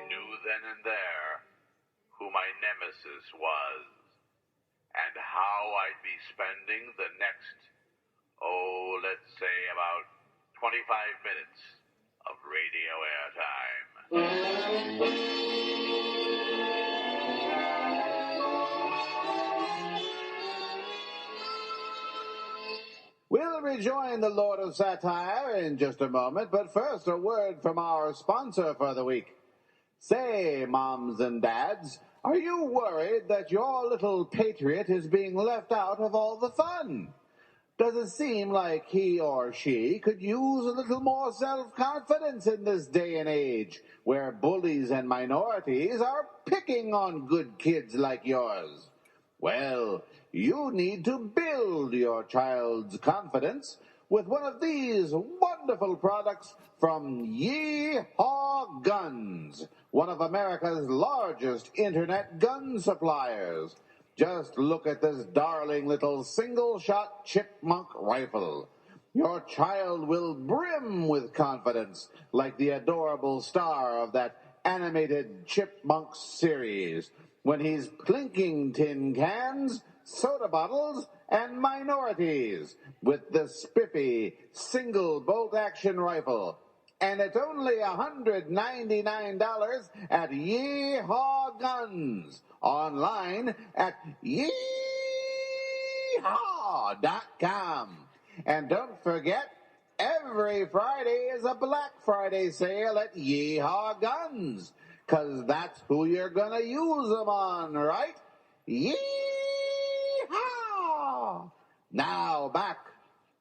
knew then and there who my nemesis was and how I'd be spending the next, let's say about 25 minutes of radio airtime. We'll rejoin the Lord of Satire in just a moment, but first a word from our sponsor for the week. Say, moms and dads, Are you worried that your little patriot is being left out of all the fun? Does it seem like he or she could use a little more self-confidence in this day and age where bullies and minorities are picking on good kids like yours? Well, you need to build your child's confidence with one of these wonderful products from Yeehaw Guns, one of America's largest internet gun suppliers. Just look at this darling little single-shot chipmunk rifle. Your child will brim with confidence like the adorable star of that animated Chipmunk series when he's plinking tin cans, soda bottles, and minorities with the spiffy single-bolt action rifle. And it's only $199 at Yeehaw Guns. Online at yeehaw.com. And don't forget, every Friday is a Black Friday sale at Yeehaw Guns. 'Cause that's who you're gonna use them on, right? Yeehaw! Now back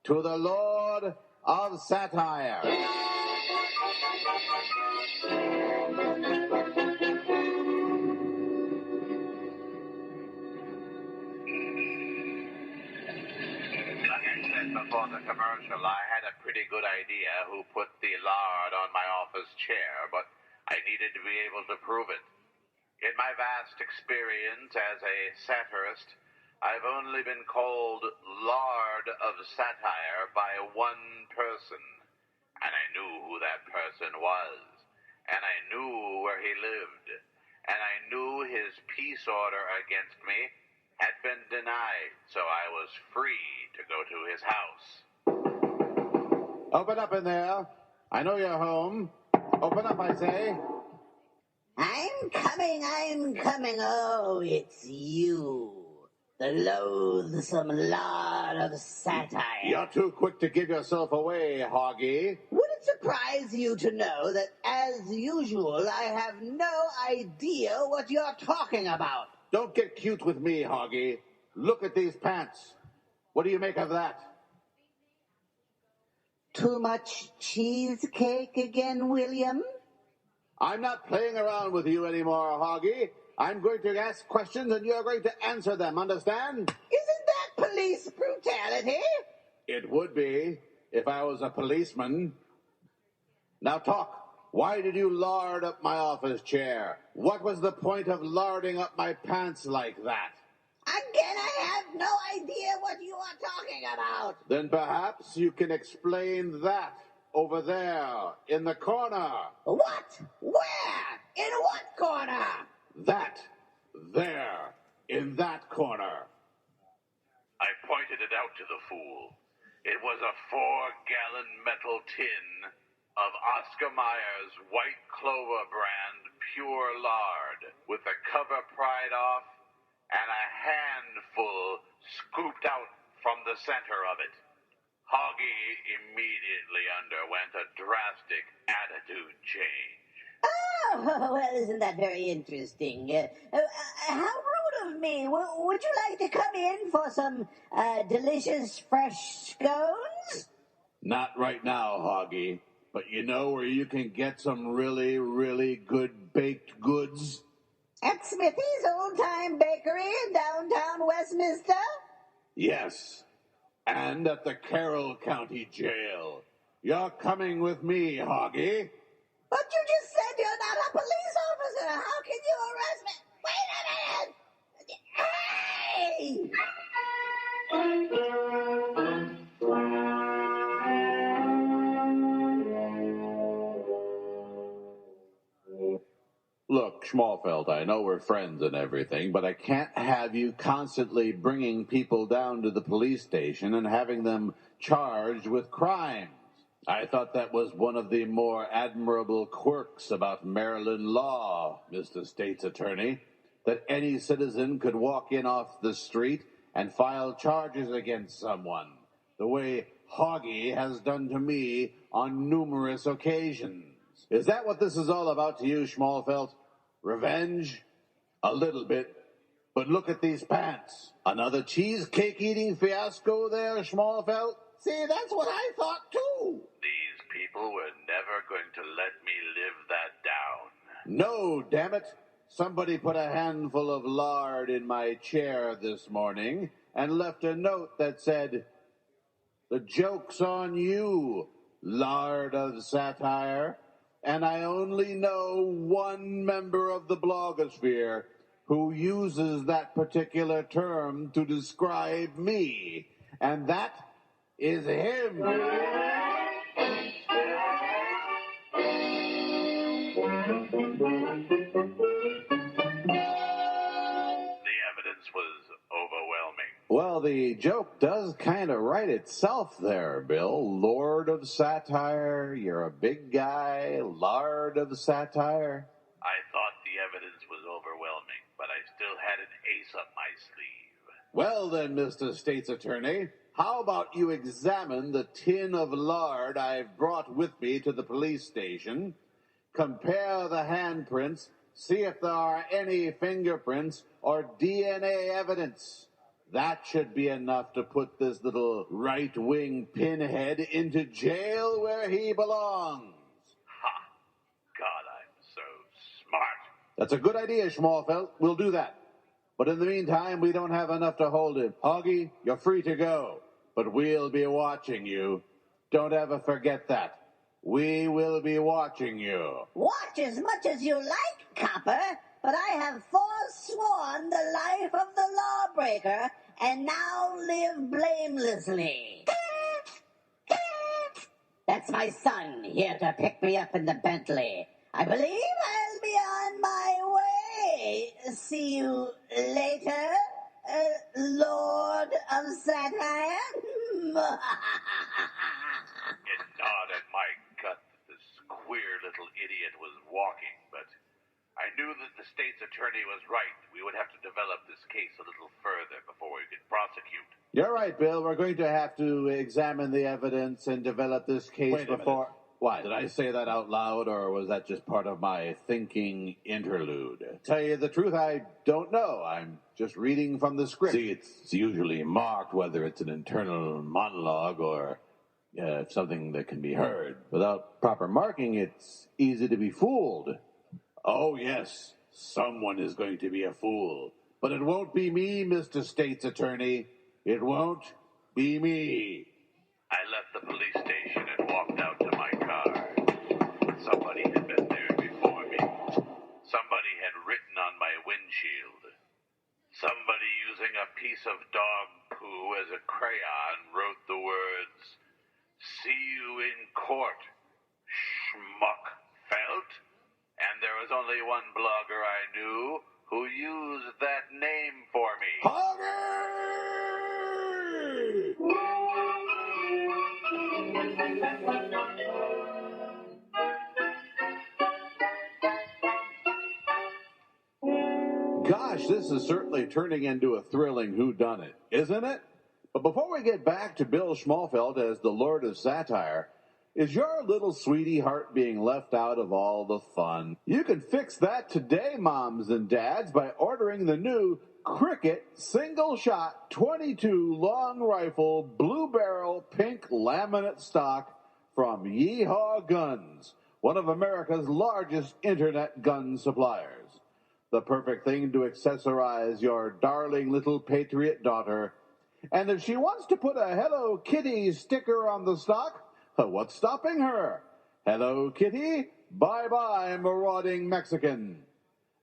to the Lord of Satire. Before the commercial, I had a pretty good idea who put the lard on my office chair, but I needed to be able to prove it. In my vast experience as a satirist, I've only been called Lard of Satire by one person, and I knew who that person was, and I knew where he lived, and I knew his peace order against me had been denied, so I was free to go to his house. Open up in there. I know you're home. Open up, I say. I'm coming. Oh, it's you. The loathsome Lord of Satire. You're too quick to give yourself away, Hoggy. Would it surprise you to know that, as usual, I have no idea what you're talking about? Don't get cute with me, Hoggy. Look at these pants. What do you make of that? Too much cheesecake again, William? I'm not playing around with you anymore, Hoggy. I'm going to ask questions and you're going to answer them, understand? Isn't that police brutality? It would be, if I was a policeman. Now talk. Why did you lard up my office chair? What was the point of larding up my pants like that? Again, I have no idea what you are talking about. Then perhaps you can explain that over there in the corner. What? Where? In what corner? That. There. In that corner. I pointed it out to the fool. It was a 4-gallon metal tin of Oscar Mayer's White Clover brand pure lard, with the cover pried off and a handful scooped out from the center of it. Hoggy immediately underwent a drastic attitude change. Oh, well, isn't that very interesting? How rude of me. Would you like to come in for some delicious fresh scones? Not right now, Hoggy. But you know where you can get some really, really good baked goods? At Smithy's old-time bakery in downtown Westminster? Yes. And at the Carroll County Jail. You're coming with me, Hoggy. But you just said you're not a police officer. How can you arrest me? Wait a minute! Hey! Look, Schmalfeldt, I know we're friends and everything, but I can't have you constantly bringing people down to the police station and having them charged with crimes. I thought that was one of the more admirable quirks about Maryland law, Mr. State's Attorney, that any citizen could walk in off the street and file charges against someone, the way Hoggy has done to me on numerous occasions. Is that what this is all about to you, Schmalfeldt? Revenge? A little bit. But look at these pants. Another cheesecake-eating fiasco there, Schmalfeldt? See, that's what I thought, too. These people were never going to let me live that down. No, damn it. Somebody put a handful of lard in my chair this morning and left a note that said, "The joke's on you, lard of satire." And I only know one member of the blogosphere who uses that particular term to describe me, and that is him. Was overwhelming. Well, the joke does kind of write itself there, Bill. Lord of satire, you're a big guy, lard of satire. I thought the evidence was overwhelming, but I still had an ace up my sleeve. Well then, Mr. State's Attorney, how about you examine the tin of lard I've brought with me to the police station, compare the handprints, see if there are any fingerprints or DNA evidence. That should be enough to put this little right-wing pinhead into jail where he belongs. Ha! God, I'm so smart. That's a good idea, Schmalfeldt. We'll do that. But in the meantime, we don't have enough to hold him. Hoge, you're free to go. But we'll be watching you. Don't ever forget that. We will be watching you. Watch as much as you like, copper, but I have forsworn the life of the lawbreaker and now live blamelessly. That's my son here to pick me up in the Bentley. I believe I'll be on my way. See you later, Lord of Satire. It gnawed at my gut that this queer little idiot was walking, but I knew that the state's attorney was right. We would have to develop this case a little further before we could prosecute. You're right, Bill. We're going to have to examine the evidence and develop this case Wait a before... What? Did I say that out loud, or was that just part of my thinking interlude? Tell you the truth, I don't know. I'm just reading from the script. See, it's usually marked whether it's an internal monologue or something that can be heard. Without proper marking, it's easy to be fooled. Oh, yes, someone is going to be a fool. But it won't be me, Mr. State's Attorney. It won't be me. I left the police station and walked out to my car. Somebody had been there before me. Somebody had written on my windshield. Somebody using a piece of dog poo as a crayon wrote the words, "See you in court, Schmalfeldt." And there was only one blogger I knew who used that name for me. Gosh, this is certainly turning into a thrilling whodunit, isn't it? But before we get back to Bill Schmalfeldt as the Lord of Satire, is your little sweetie heart being left out of all the fun? You can fix that today, moms and dads, by ordering the new Cricket single-shot 22 long rifle blue barrel pink laminate stock from Yeehaw Guns, one of America's largest internet gun suppliers. The perfect thing to accessorize your darling little patriot daughter. And if she wants to put a Hello Kitty sticker on the stock, what's stopping her? Hello Kitty, bye-bye marauding Mexican.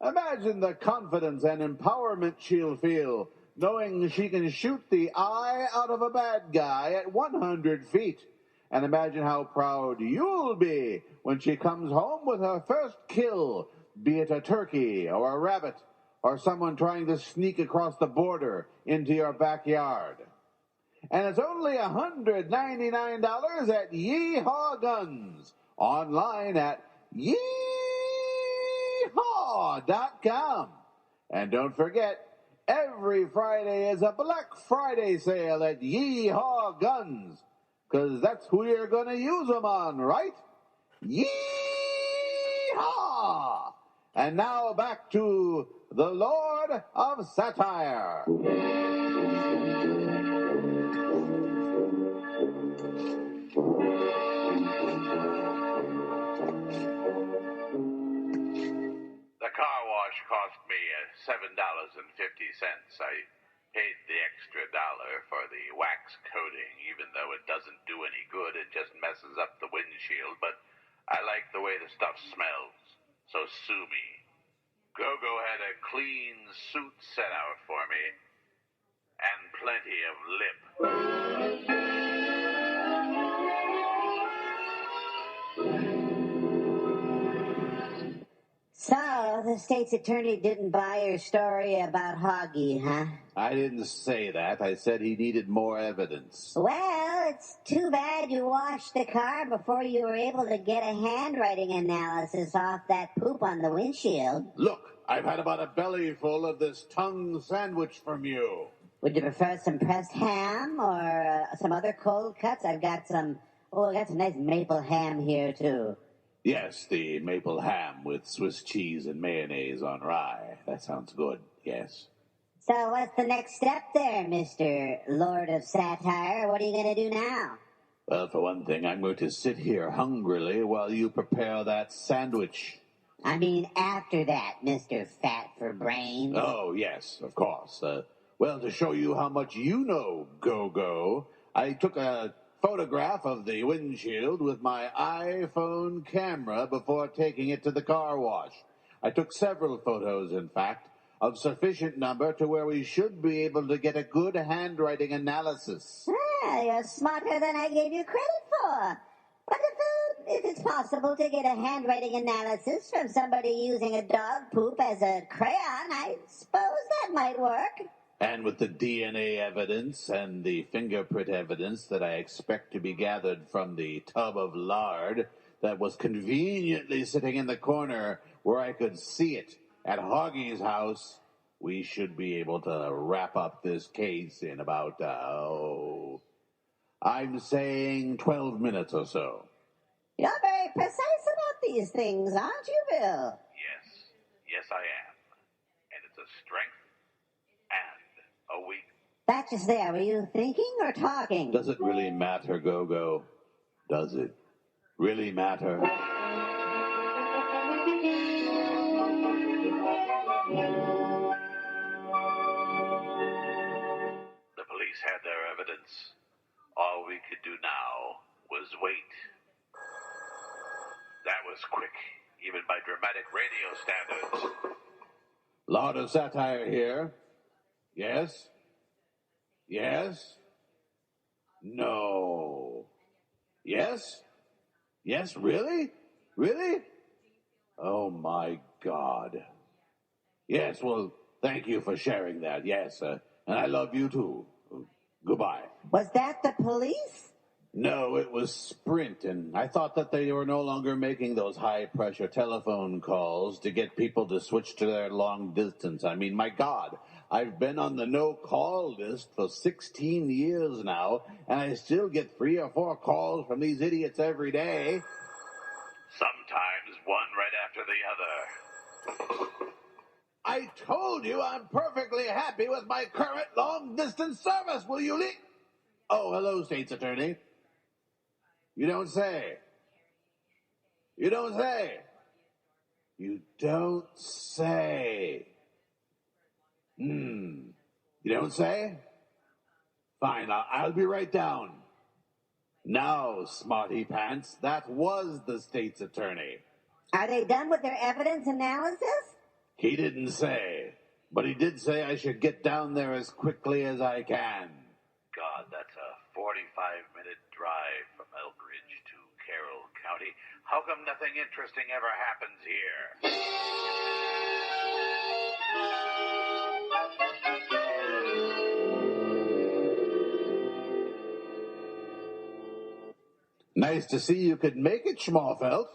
Imagine the confidence and empowerment she'll feel knowing she can shoot the eye out of a bad guy at 100 feet. And imagine how proud you'll be when she comes home with her first kill, be it a turkey or a rabbit or someone trying to sneak across the border into your backyard. And it's only $199 at Yeehaw Guns, online at yeehaw.com. And don't forget, every Friday is a Black Friday sale at Yeehaw Guns, because that's who you're going to use them on, right? Yeehaw! And now back to the Lord of Satire. The car wash cost me $7.50. I paid the extra $1 for the wax coating, even though it doesn't do any good. It just messes up the windshield, but I like the way the stuff smells, so sue me. Go-Go had a clean suit set out for me, and plenty of lip. So, the state's attorney didn't buy your story about Hoge, huh? I didn't say that. I said he needed more evidence. Well, it's too bad you washed the car before you were able to get a handwriting analysis off that poop on the windshield. Look, I've had about a belly full of this tongue sandwich from you. Would you prefer some pressed ham or some other cold cuts? I've got some nice maple ham here, too. Yes, the maple ham with Swiss cheese and mayonnaise on rye. That sounds good, yes. So what's the next step there, Mr. Lord of Satire? What are you going to do now? Well, for one thing, I'm going to sit here hungrily while you prepare that sandwich. I mean, after that, Mr. Fat for Brains. Oh, yes, of course. Well, to show you how much you know, Go-Go, I took a photograph of the windshield with my iPhone camera before taking it to the car wash. I took several photos, in fact, of sufficient number to where we should be able to get a good handwriting analysis. Ah, you're smarter than I gave you credit for. But if it's possible to get a handwriting analysis from somebody using a dog poop as a crayon, I suppose that might work. And with the DNA evidence and the fingerprint evidence that I expect to be gathered from the tub of lard that was conveniently sitting in the corner where I could see it at Hoge's house, we should be able to wrap up this case in about, I'm saying 12 minutes or so. You're very precise about these things, aren't you, Bill? Yes, I am. And it's a strength and a weakness. That just there. Were you thinking or talking? Does it really matter, Go-Go? Does it really matter? The police had their evidence. All we could do now was wait. That was quick, even by dramatic radio standards. Lord of Satire here. Yes? Yes? No. Yes? Yes, really? Really? Oh, my God. Yes, well, thank you for sharing that, yes, and I love you, too. Goodbye. Was that the police? No, it was Sprint, and I thought that they were no longer making those high-pressure telephone calls to get people to switch to their long distance. I mean, my God, I've been on the no-call list for 16 years now, and I still get 3 or 4 calls from these idiots every day. Sometimes one right after the other. I told you I'm perfectly happy with my current long-distance service. Will you leave? Oh, hello, State's Attorney. You don't say. You don't say. You don't say. You don't say? Fine, I'll be right down. Now, Smarty Pants, that was the State's Attorney. Are they done with their evidence analysis? He didn't say, but he did say I should get down there as quickly as I can. God, that's a 45-minute drive from Elkridge to Carroll County. How come nothing interesting ever happens here? Nice to see you could make it, Schmalfeldt.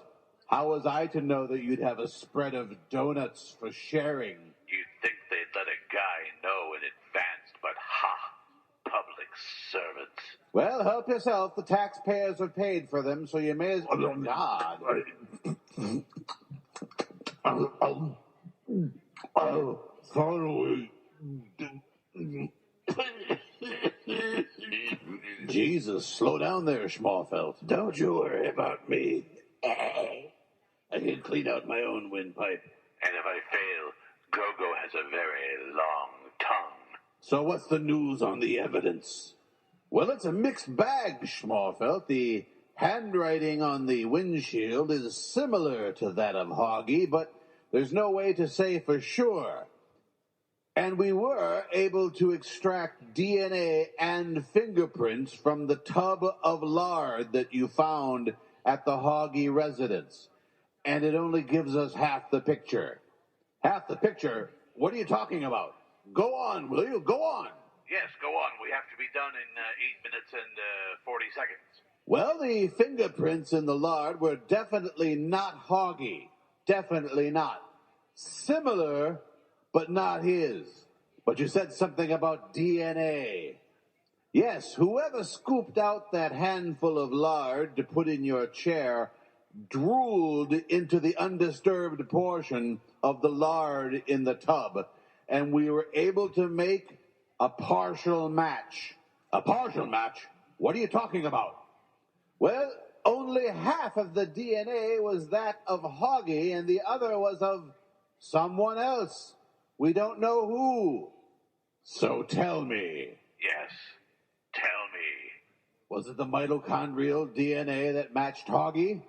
How was I to know that you'd have a spread of donuts for sharing? You'd think they'd let a guy know in advance, but public servants. Well, help yourself. The taxpayers have paid for them, so you may as well. God. Finally. Jesus, slow down there, Schmalfeldt. Don't you worry about me. I can clean out my own windpipe. And if I fail, Gogo has a very long tongue. So what's the news on the evidence? Well, it's a mixed bag, Schmalfeldt. The handwriting on the windshield is similar to that of Hoge, but there's no way to say for sure. And we were able to extract DNA and fingerprints from the tub of lard that you found at the Hoge residence. And it only gives us half the picture. Half the picture? What are you talking about? Go on, will you? Go on. Yes, go on. We have to be done in 8 minutes and 40 seconds. Well, the fingerprints in the lard were definitely not Hoge. Definitely not. Similar, but not his. But you said something about DNA. Yes, whoever scooped out that handful of lard to put in your chair drooled into the undisturbed portion of the lard in the tub, and we were able to make a partial match. A partial match? What are you talking about? Well, only half of the DNA was that of Hoge, and the other was of someone else. We don't know who. So tell me. Yes, tell me. Was it the mitochondrial DNA that matched Hoge?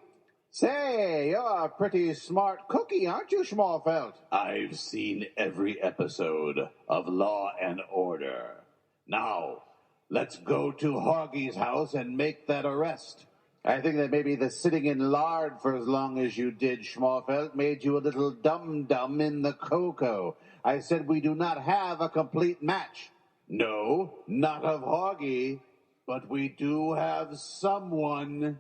Say, you're a pretty smart cookie, aren't you, Schmalfeldt? I've seen every episode of Law and Order. Now, let's go to Hoge's house and make that arrest. I think that maybe the sitting in lard for as long as you did, Schmalfeldt, made you a little dum-dum in the cocoa. I said we do not have a complete match. No, not of Hoge, but we do have someone.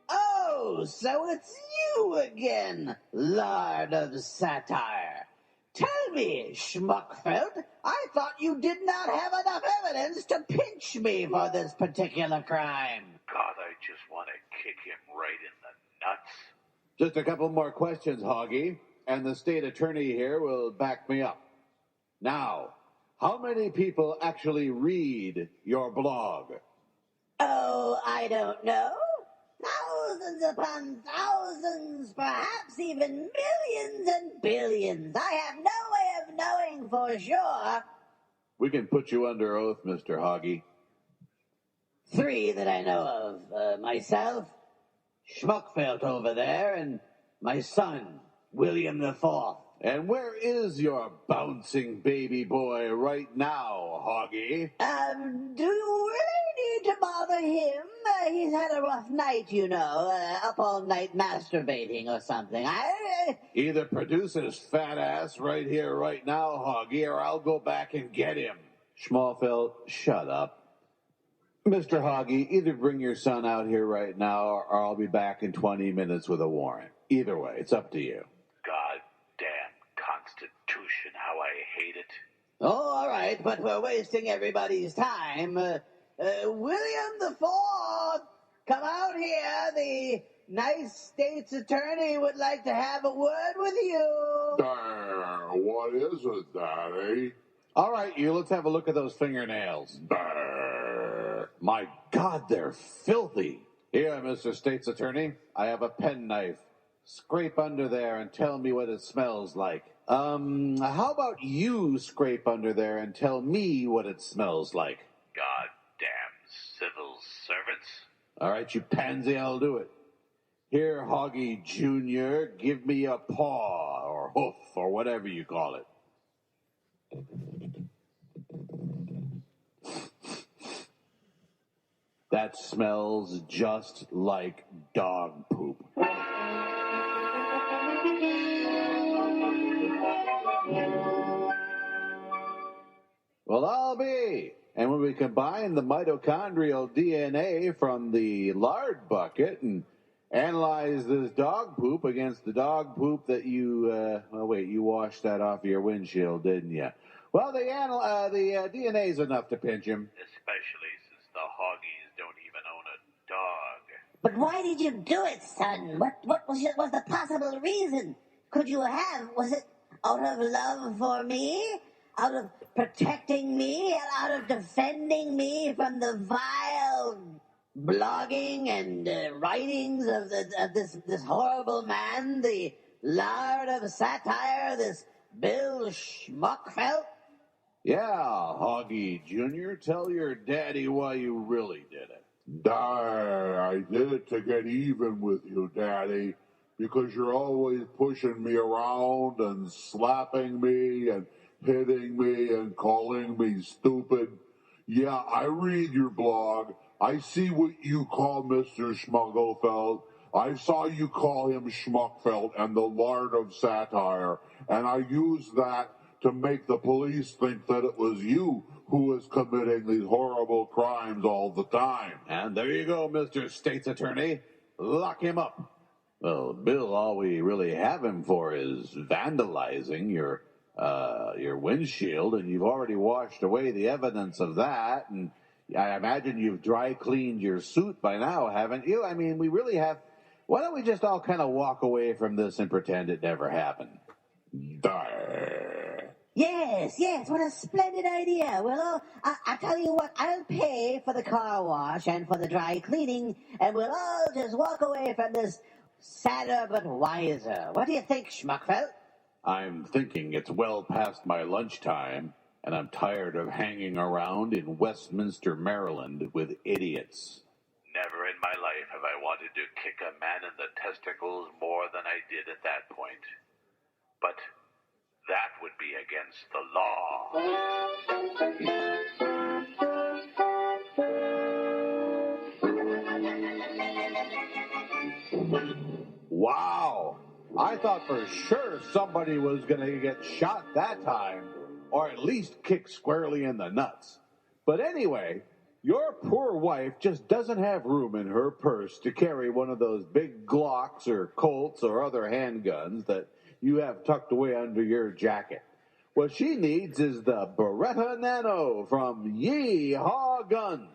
Oh, so it's you again, lard of satire. Tell me, Schmuckfeldt, I thought you did not have enough evidence to pinch me for this particular crime. God, I just want to kick him right in the nuts. Just a couple more questions, Hoge, and the state attorney here will back me up. Now, how many people actually read your blog? Oh, I don't know. Thousands upon thousands, perhaps even millions and billions. I have no way of knowing for sure. We can put you under oath, Mr. Hoge. 3 that I know of. Myself, Schmuckfeldt over there, and my son, William IV. And where is your bouncing baby boy right now, Hoge? Do you really need to bother him? He's had a rough night, you know, up all night masturbating or something. Either produce his fat ass right here, right now, Hoge, or I'll go back and get him. Schmalfeldt, shut up. Mr. Hoge, either bring your son out here right now, or I'll be back in 20 minutes with a warrant. Either way, it's up to you. Goddamn Constitution, how I hate it. Oh, all right, but we're wasting everybody's time. William IV, come out here. The nice state's attorney would like to have a word with you. What is it, Daddy? All right, you, let's have a look at those fingernails. My God, they're filthy. Here, Mr. State's Attorney, I have a penknife. Scrape under there and tell me what it smells like. How about you scrape under there and tell me what it smells like? Goddamn civil servants. All right, you pansy, I'll do it. Here, Hoge Jr., give me a paw or hoof or whatever you call it. That smells just like dog poop. Well, I'll be. And when we combine the mitochondrial DNA from the lard bucket and analyze this dog poop against the dog poop that you, you washed that off your windshield, didn't you? Well, the DNA's enough to pinch him. Especially since the Hoggies don't even own a dog. But why did you do it, son? What was the possible reason? Could you have? Was it out of love for me? Out of protecting me? Out of defending me from the vile blogging and writings of this horrible man, the Lord of Satire, this Bill Schmalfeldt? Yeah, Hoggy Jr., tell your daddy why you really did it. I did it to get even with you, Daddy, because you're always pushing me around and slapping me and hitting me and calling me stupid. Yeah, I read your blog. I see what you call Mr. Schmalfeldt. I saw you call him Schmalfeldt and the Lord of Satire, and I used that to make the police think that it was you who was committing these horrible crimes all the time. And there you go, Mr. State's Attorney. Lock him up. Well, Bill, all we really have him for is vandalizing your windshield, and you've already washed away the evidence of that, and I imagine you've dry cleaned your suit by now, haven't you? I mean, we really have... Why don't we just all kind of walk away from this and pretend it never happened? Yes, what a splendid idea. Well, I tell you what, I'll pay for the car wash and for the dry cleaning, and we'll all just walk away from this sadder but wiser. What do you think, Schmalfeldt? I'm thinking it's well past my lunchtime, and I'm tired of hanging around in Westminster, Maryland with idiots. Never in my life have I wanted to kick a man in the testicles more than I did at that point. But that would be against the law. Wow! I thought for sure somebody was going to get shot that time, or at least kicked squarely in the nuts. But anyway, your poor wife just doesn't have room in her purse to carry one of those big Glocks or Colts or other handguns that you have tucked away under your jacket. What she needs is the Beretta Nano from Yeehaw Guns,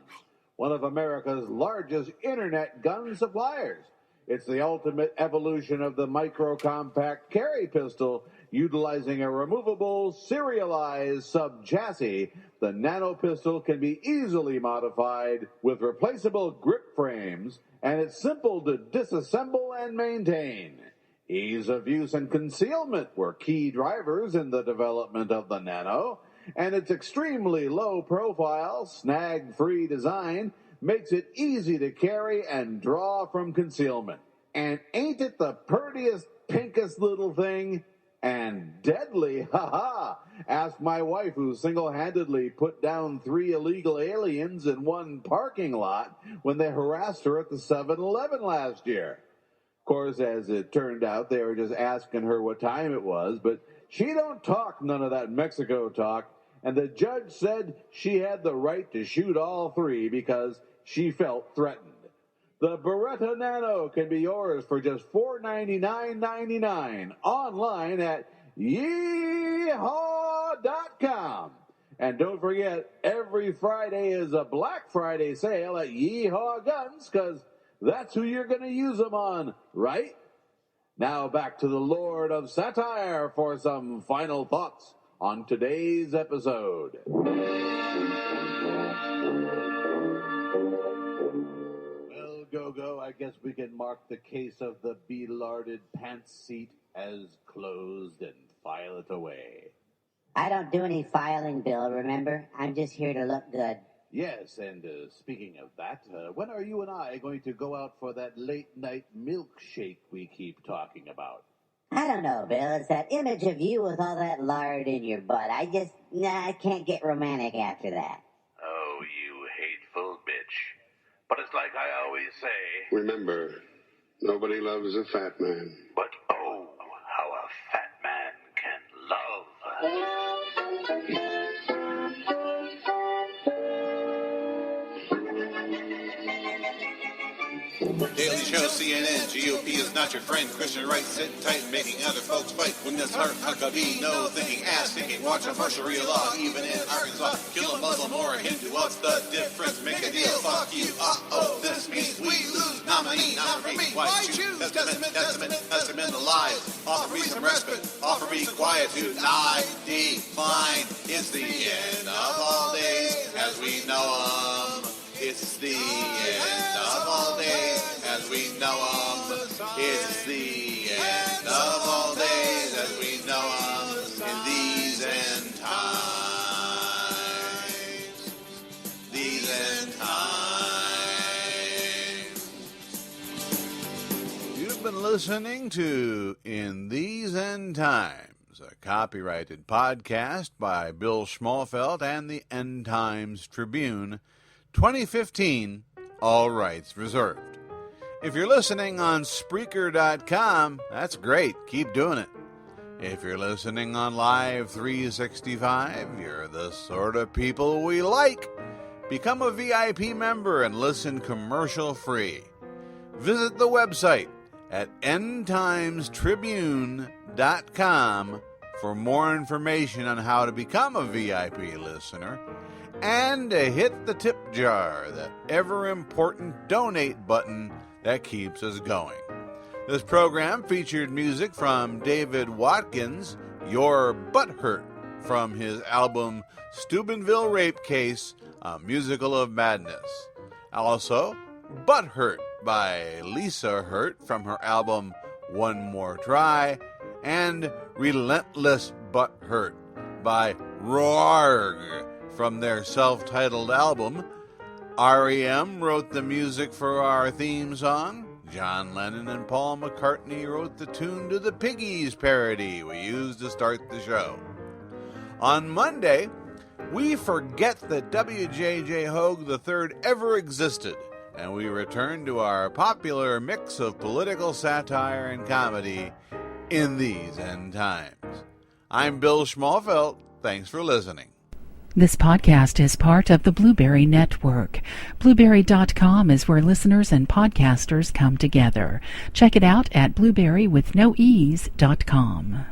one of America's largest internet gun suppliers. It's the ultimate evolution of the micro-compact carry pistol, utilizing a removable, serialized sub-chassis. The Nano pistol can be easily modified with replaceable grip frames, and it's simple to disassemble and maintain. Ease of use and concealment were key drivers in the development of the Nano, and its extremely low-profile, snag-free design makes it easy to carry and draw from concealment. And ain't it the prettiest, pinkest little thing? And deadly, ha-ha! Ask my wife, who single-handedly put down 3 illegal aliens in one parking lot when they harassed her at the 7-Eleven last year. Of course, as it turned out, they were just asking her what time it was, but she don't talk none of that Mexico talk, and the judge said she had the right to shoot all 3 because she felt threatened. The Beretta Nano can be yours for just $499.99 online at yeehaw.com. And don't forget, every Friday is a Black Friday sale at Yeehaw Guns, because that's who you're going to use them on, right? Now back to the Lord of Satire for some final thoughts on today's episode. Well, Go-Go, I guess we can mark the case of the belarded pants seat as closed and file it away. I don't do any filing, Bill, remember? I'm just here to look good. Yes, and speaking of that, when are you and I going to go out for that late-night milkshake we keep talking about? I don't know, Bill. It's that image of you with all that lard in your butt. I can't get romantic after that. Oh, you hateful bitch. But it's like I always say. Remember, nobody loves a fat man. But oh, how a fat man can love. Daily Show, CNN, GOP is not your friend. Christian right, sitting tight and making other folks fight. When this heart Huckabee, no thinking, ass thinking, watch a for Sharia law, even in Arkansas. Kill a Muslim or a Hindu, what's the difference? Make a deal, fuck you. Uh-oh, this means we lose. Nominee, not for me. Why choose? Testament of lies. Offer me some respite, offer me quietude. I decline. It's the end of all days as we know them. It's the end of all days as we know them. It's the end of all days as we know them. In these end times. These end times. You've been listening to In These End Times, a copyrighted podcast by Bill Schmalfeldt and the End Times Tribune, 2015, all rights reserved. If you're listening on Spreaker.com, that's great. Keep doing it. If you're listening on Live 365, you're the sort of people we like. Become a VIP member and listen commercial-free. Visit the website at endtimestribune.com for more information on how to become a VIP listener, and to hit the tip jar, that ever-important donate button that keeps us going. This program featured music from David Watkins, Your Butthurt, from his album Steubenville Rape Case, A Musical of Madness. Also, Butthurt by Lisa Hurt from her album One More Try, and Relentless Butthurt by Roarg from their self-titled album. R.E.M. wrote the music for our theme song. John Lennon and Paul McCartney wrote the tune to the Piggies parody we used to start the show. On Monday, we forget that W.J.J. Hoge III ever existed, and we return to our popular mix of political satire and comedy in these end times. I'm Bill Schmalfeldt. Thanks for listening. This podcast is part of the Blueberry Network. Blueberry.com is where listeners and podcasters come together. Check it out at blueberrywithnoease.com.